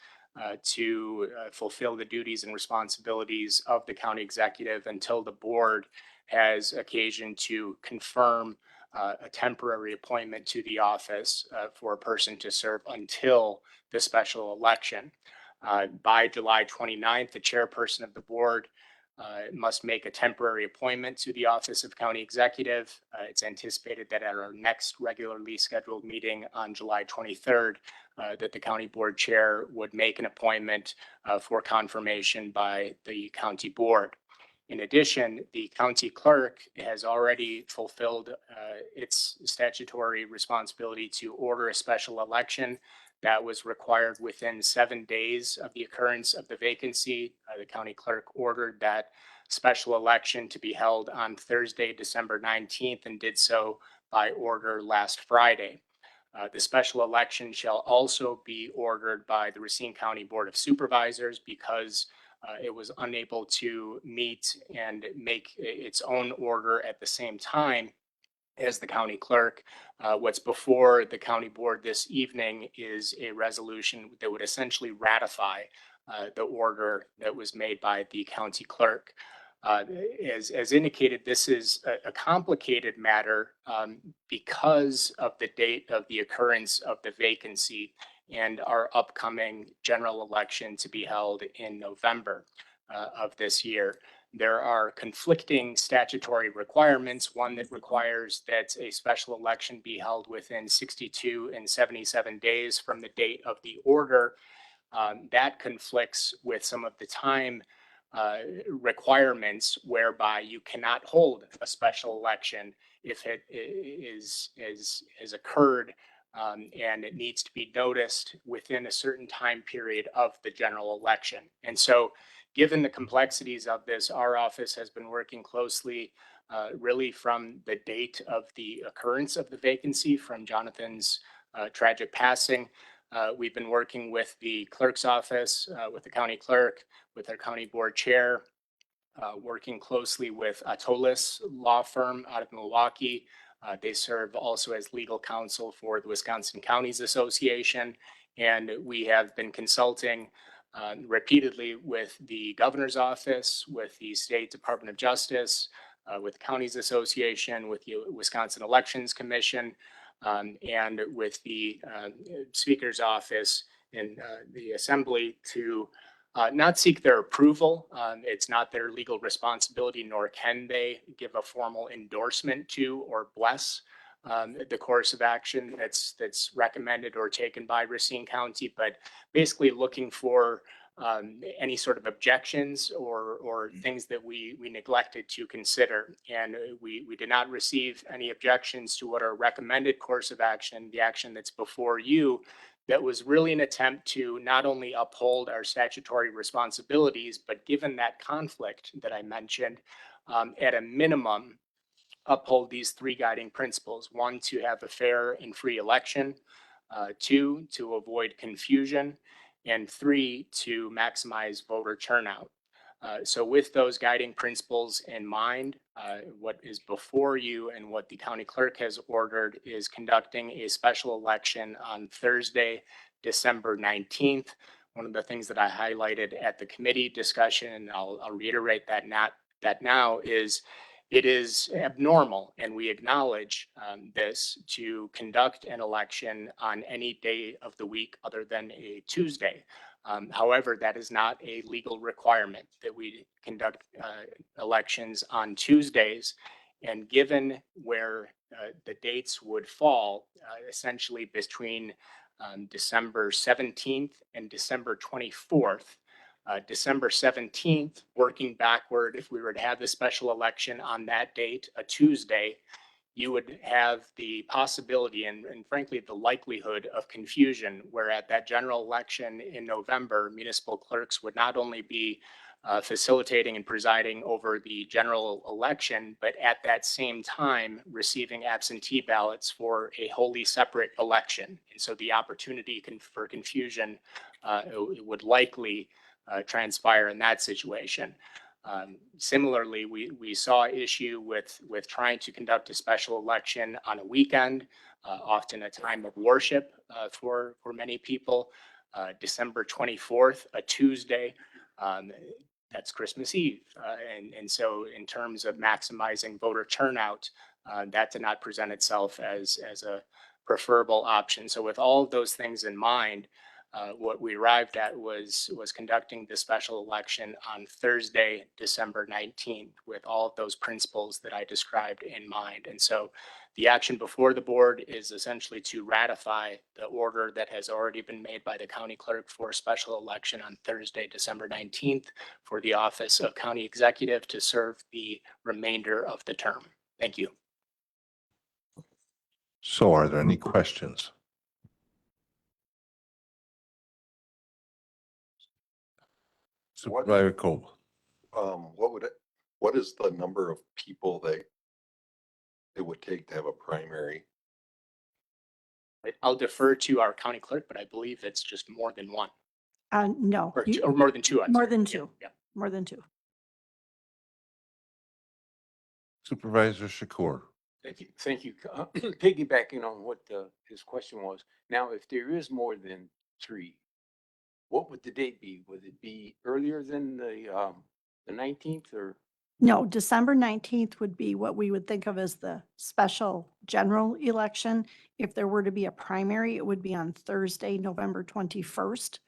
to fulfill the duties and responsibilities of the county executive until the board has occasion to confirm a temporary appointment to the office for a person to serve until the special election. By July 29th, the chairperson of the board must make a temporary appointment to the office of county executive. It's anticipated that at our next regularly scheduled meeting on July 23rd, that the county board chair would make an appointment for confirmation by the county board. In addition, the county clerk has already fulfilled its statutory responsibility to order a special election that was required within 7 days of the occurrence of the vacancy. The county clerk ordered that special election to be held on Thursday, December 19th, and did so by order last Friday. The special election shall also be ordered by the Racine County Board of Supervisors because it was unable to meet and make its own order at the same time as the county clerk. What's before the county board this evening is a resolution that would essentially ratify the order that was made by the county clerk. As indicated, this is a complicated matter because of the date of the occurrence of the vacancy and our upcoming general election to be held in November of this year. There are conflicting statutory requirements, one that requires that a special election be held within 62 and 77 days from the date of the order. That conflicts with some of the time requirements whereby you cannot hold a special election if it is occurred and it needs to be noticed within a certain time period of the general election. And so given the complexities of this, our office has been working closely really from the date of the occurrence of the vacancy, from Jonathan's tragic passing. We've been working with the clerk's office, with the county clerk, with our county board chair, working closely with Atolis law firm out of Milwaukee. They serve also as legal counsel for the Wisconsin Counties Association. And we have been consulting repeatedly with the governor's office, with the state Department of Justice, with the Counties Association, with the Wisconsin Elections Commission, and with the speaker's office in the assembly to not seek their approval. It's not their legal responsibility, nor can they give a formal endorsement to or bless the course of action that's recommended or taken by Racine County, but basically looking for any sort of objections or things that we neglected to consider. And we did not receive any objections to what our recommended course of action, the action that's before you, that was really an attempt to not only uphold our statutory responsibilities, but given that conflict that I mentioned, at a minimum, uphold these three guiding principles. One, to have a fair and free election. Two, to avoid confusion. And three, to maximize voter turnout. So with those guiding principles in mind, what is before you and what the county clerk has ordered is conducting a special election on Thursday, December 19th. One of the things that I highlighted at the committee discussion, and I'll reiterate that now, is it is abnormal, and we acknowledge this, to conduct an election on any day of the week other than a Tuesday. However, that is not a legal requirement that we conduct elections on Tuesdays. And given where the dates would fall, essentially between December 17th and December 24th, December 17th, working backward, if we were to have the special election on that date, a Tuesday, you would have the possibility and frankly, the likelihood of confusion, where at that general election in November, municipal clerks would not only be facilitating and presiding over the general election, but at that same time receiving absentee ballots for a wholly separate election. And so the opportunity for confusion would likely transpire in that situation. Similarly, we saw issue with trying to conduct a special election on a weekend, often a time of worship for many people. December 24th, a Tuesday, that's Christmas Eve. And so in terms of maximizing voter turnout, that did not present itself as a preferable option. So with all of those things in mind, what we arrived at was conducting the special election on Thursday, December 19th, with all of those principles that I described in mind. And so the action before the board is essentially to ratify the order that has already been made by the county clerk for a special election on Thursday, December 19th for the office of county executive to serve the remainder of the term. Thank you. So are there any questions? Supervisor Cole. What is the number of people that it would take to have a primary? I'll defer to our county clerk, but I believe it's just more than one. No. Or more than two. I'm More sorry. than Yeah, two. yeah. More than two. Supervisor Shakur. Thank you. Thank you. Piggybacking on what his question was, now, if there is more than three, what would the date be? Would it be earlier than the 19th or? No, December 19th would be what we would think of as the special general election. If there were to be a primary, it would be on Thursday, November 21st.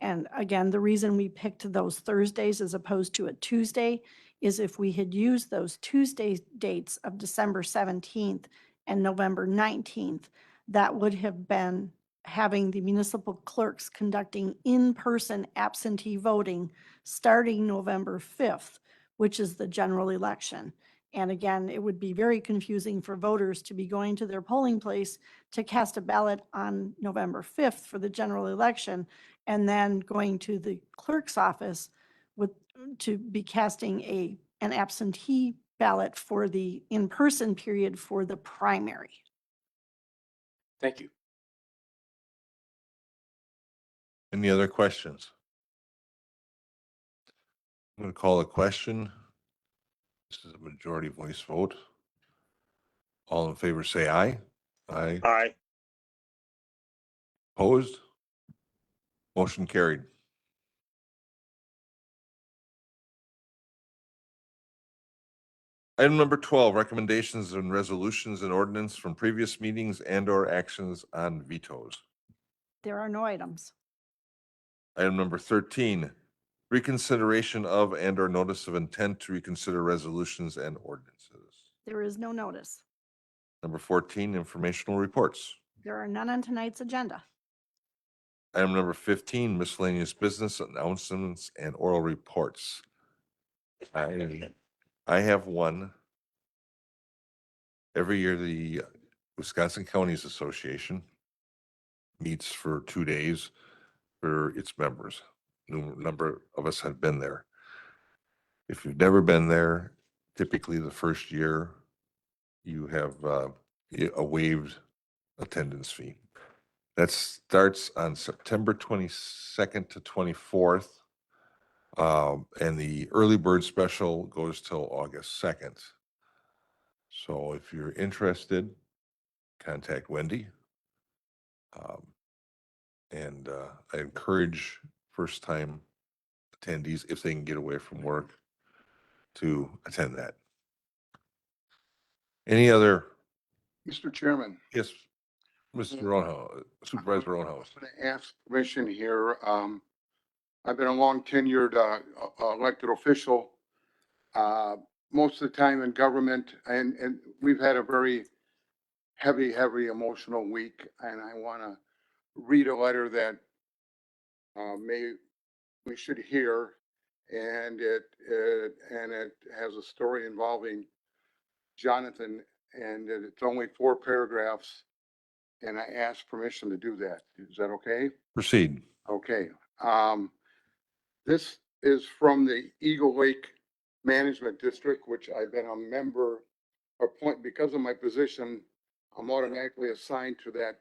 And again, the reason we picked those Thursdays as opposed to a Tuesday is if we had used those Tuesday dates of December 17th and November 19th, that would have been having the municipal clerks conducting in-person absentee voting starting November 5th, which is the general election. And again, it would be very confusing for voters to be going to their polling place to cast a ballot on November 5th for the general election and then going to the clerk's office to be casting an absentee ballot for the in-person period for the primary. Thank you. Any other questions? I'm going to call a question. This is a majority voice vote. All in favor, say aye. Aye. Aye. Opposed? Motion carried. Item number 12, recommendations and resolutions and ordinance from previous meetings and or actions on vetoes. There are no items. Item number 13, reconsideration of and or notice of intent to reconsider resolutions and ordinances. There is no notice. Number 14, informational reports. There are none on tonight's agenda. Item number 15, miscellaneous business announcements and oral reports. I have one. Every year, the Wisconsin Counties Association meets for 2 days for its members. Number of us have been there. If you've never been there, typically the first year you have a waived attendance fee. That starts on September 22nd to 24th. And the early bird special goes till August 2nd. So if you're interested, contact Wendy. And I encourage first-time attendees, if they can get away from work, to attend that. Any other? Mr. Chairman. Yes, Mr. Rownhouse, Supervisor Rownhouse. I'm going to ask permission here. I've been a long tenured elected official, most of the time in government, and we've had a very heavy emotional week, and I want to read a letter that we should hear, and it has a story involving Jonathan, and it's only 4 paragraphs, and I ask permission to do that. Is that okay? Proceed. Okay. This is from the Eagle Lake Management District, which I've been a member because of my position, I'm automatically assigned to that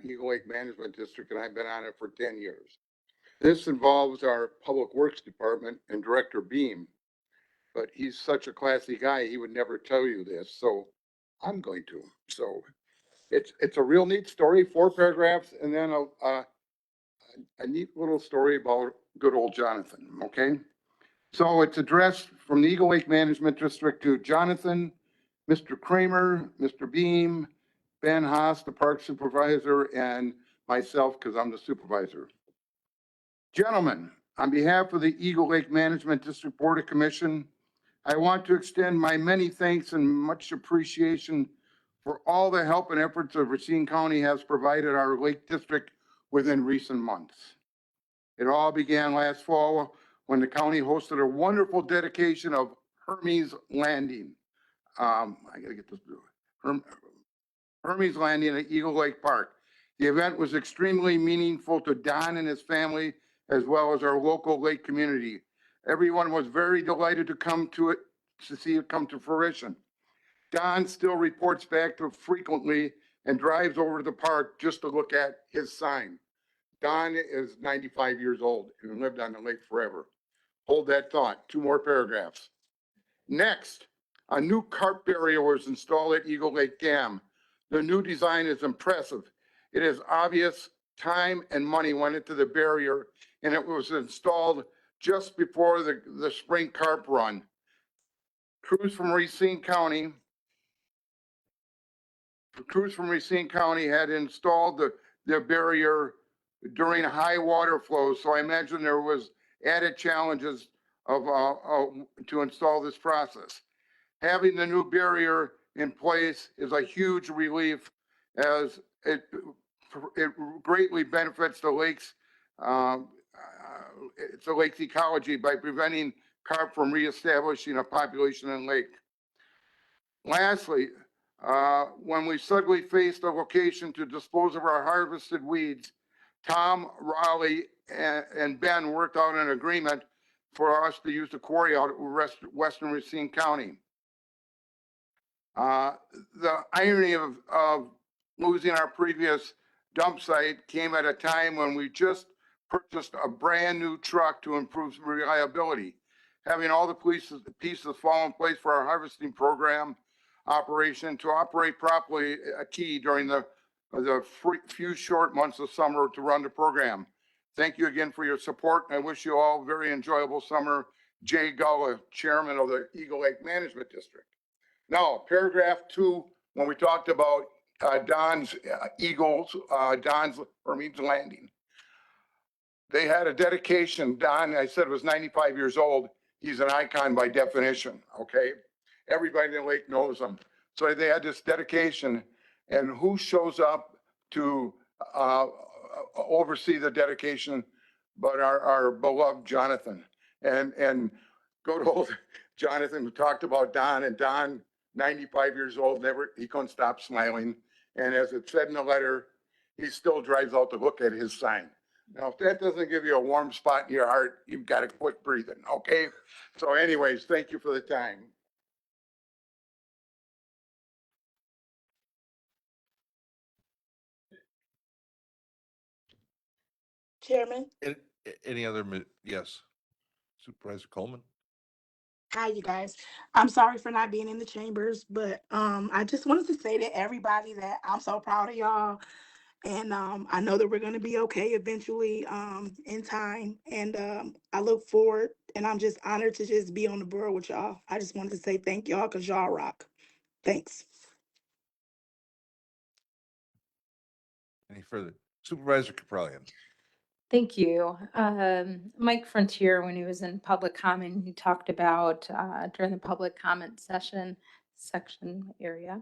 Eagle Lake Management District, and I've been on it for 10 years. This involves our Public Works Department and Director Beam, but he's such a classy guy, he would never tell you this, so I'm going to. So it's a real neat story, 4 paragraphs, and then a neat little story about good old Jonathan, okay? So it's addressed from the Eagle Lake Management District to Jonathan, Mr. Kramer, Mr. Beam, Ben Haas, the park supervisor, and myself because I'm the supervisor. Gentlemen, on behalf of the Eagle Lake Management District Board of Commission, I want to extend my many thanks and much appreciation for all the help and efforts that Racine County has provided our Lake District within recent months. It all began last fall when the county hosted a wonderful dedication of Hermes Landing. I gotta get this. Hermes Landing at Eagle Lake Park. The event was extremely meaningful to Don and his family, as well as our local lake community. Everyone was very delighted to come to it, to see it come to fruition. Don still reports back to frequently and drives over to the park just to look at his sign. Don is 95 years old and lived on the lake forever. Hold that thought. 2 more paragraphs. Next, a new carp barrier was installed at Eagle Lake Dam. The new design is impressive. It is obvious time and money went into the barrier, and it was installed just before the spring carp run. Crews from Racine County had installed the barrier during high water flows, so I imagine there was added challenges to install this process. Having the new barrier in place is a huge relief, as it greatly benefits the lake's it's the lake's ecology by preventing carp from reestablishing a population in lake. Lastly, when we suddenly faced a location to dispose of our harvested weeds, Tom, Raleigh, and Ben worked out an agreement for us to use the quarry out at Western Racine County. The irony of losing our previous dump site came at a time when we just purchased a brand new truck to improve reliability. Having all the pieces fall in place for our harvesting program operation to operate properly, a key during the few short months of summer to run the program. Thank you again for your support. I wish you all a very enjoyable summer. Jay Gullah, Chairman of the Eagle Lake Management District. Now, paragraph 2, when we talked about Don's Don's Hermes Landing. They had a dedication. Don, I said, was 95 years old. He's an icon by definition, okay? Everybody in the lake knows him. So they had this dedication, and who shows up to oversee the dedication but our beloved Jonathan. And good old Jonathan, who talked about Don, and Don, 95 years old, he couldn't stop smiling. And as it said in the letter, he still drives out to look at his sign. Now, if that doesn't give you a warm spot in your heart, you've got to quit breathing, okay? So anyways, thank you for the time. Chairman, Any other, yes. Supervisor Coleman? hi, you guys. I'm sorry for not being in the chambers, but I just wanted to say to everybody that I'm so proud of y'all. And I know that we're going to be okay eventually in time. And I look forward, and I'm just honored to just be on the board with y'all. I just wanted to say thank y'all because y'all rock. Thanks. Any further? Supervisor Capralian? Thank you. Mike Frontier, when he was in public comment, he talked about during the public comment section area,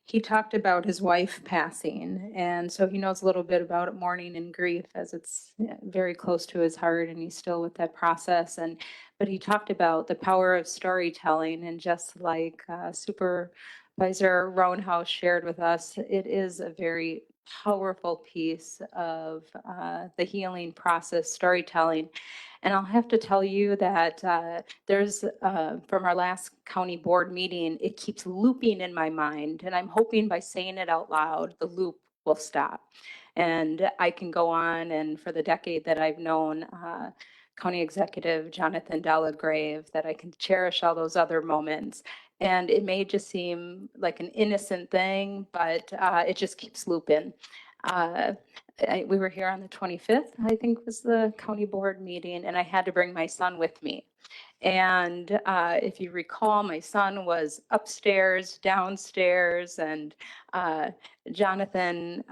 he talked about his wife passing. And so he knows a little bit about mourning and grief, as it's very close to his heart, and he's still with that process. But he talked about the power of storytelling, and just like Supervisor Roundhouse shared with us, it is a very powerful piece of the healing process, storytelling. And I'll have to tell you that there's, from our last county board meeting, it keeps looping in my mind. And I'm hoping by saying it out loud, the loop will stop. And I can go on, and for the decade that I've known County Executive Jonathan Dellagrave, that I can cherish all those other moments. And it may just seem like an innocent thing, but it just keeps looping. we were here on the 25th, I think was the county board meeting, and I had to bring my son with me. And if you recall, my son was upstairs, downstairs, and Jonathan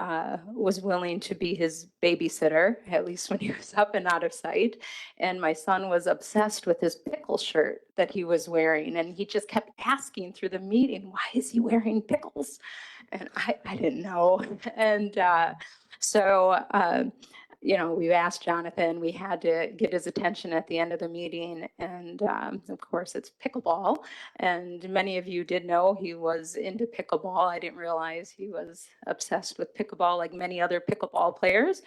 was willing to be his babysitter, at least when he was up and out of sight. And my son was obsessed with his pickle shirt that he was wearing. And he just kept asking through the meeting, why is he wearing pickles? And I didn't know. And you know, we asked Jonathan, we had to get his attention at the end of the meeting. And of course, it's pickleball. And many of you did know he was into pickleball. I didn't realize he was obsessed with pickleball like many other pickleball players.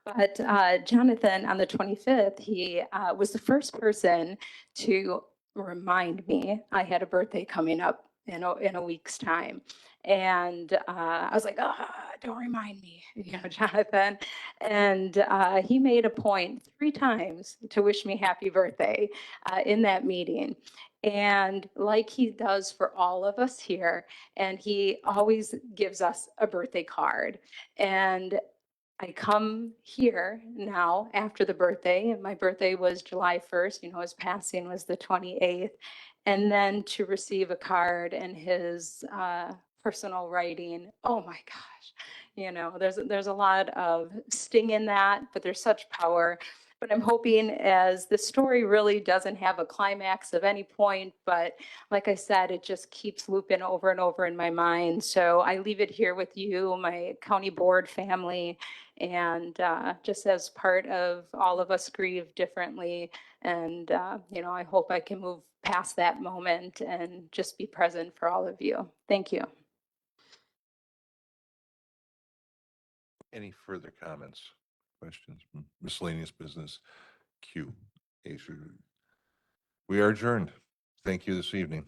But Jonathan, on the 25th, he was the first person to remind me I had a birthday coming up in a week's time. And I was like, oh, don't remind me, you know, Jonathan. And he made a point 3 times to wish me happy birthday in that meeting. And like he does for all of us here, and he always gives us a birthday card. And I come here now after the birthday, and my birthday was July 1st, you know, his passing was the 28th. And then to receive a card and his personal writing, oh my gosh, you know, there's a lot of sting in that, but there's such power. But I'm hoping, as the story really doesn't have a climax of any point, but like I said, it just keeps looping over and over in my mind. So I leave it here with you, my county board family, and just as part of all of us grieve differently. And, you know, I hope I can move past that moment and just be present for all of you. Thank you. Any further comments, questions, miscellaneous business? Q. We are adjourned. Thank you this evening.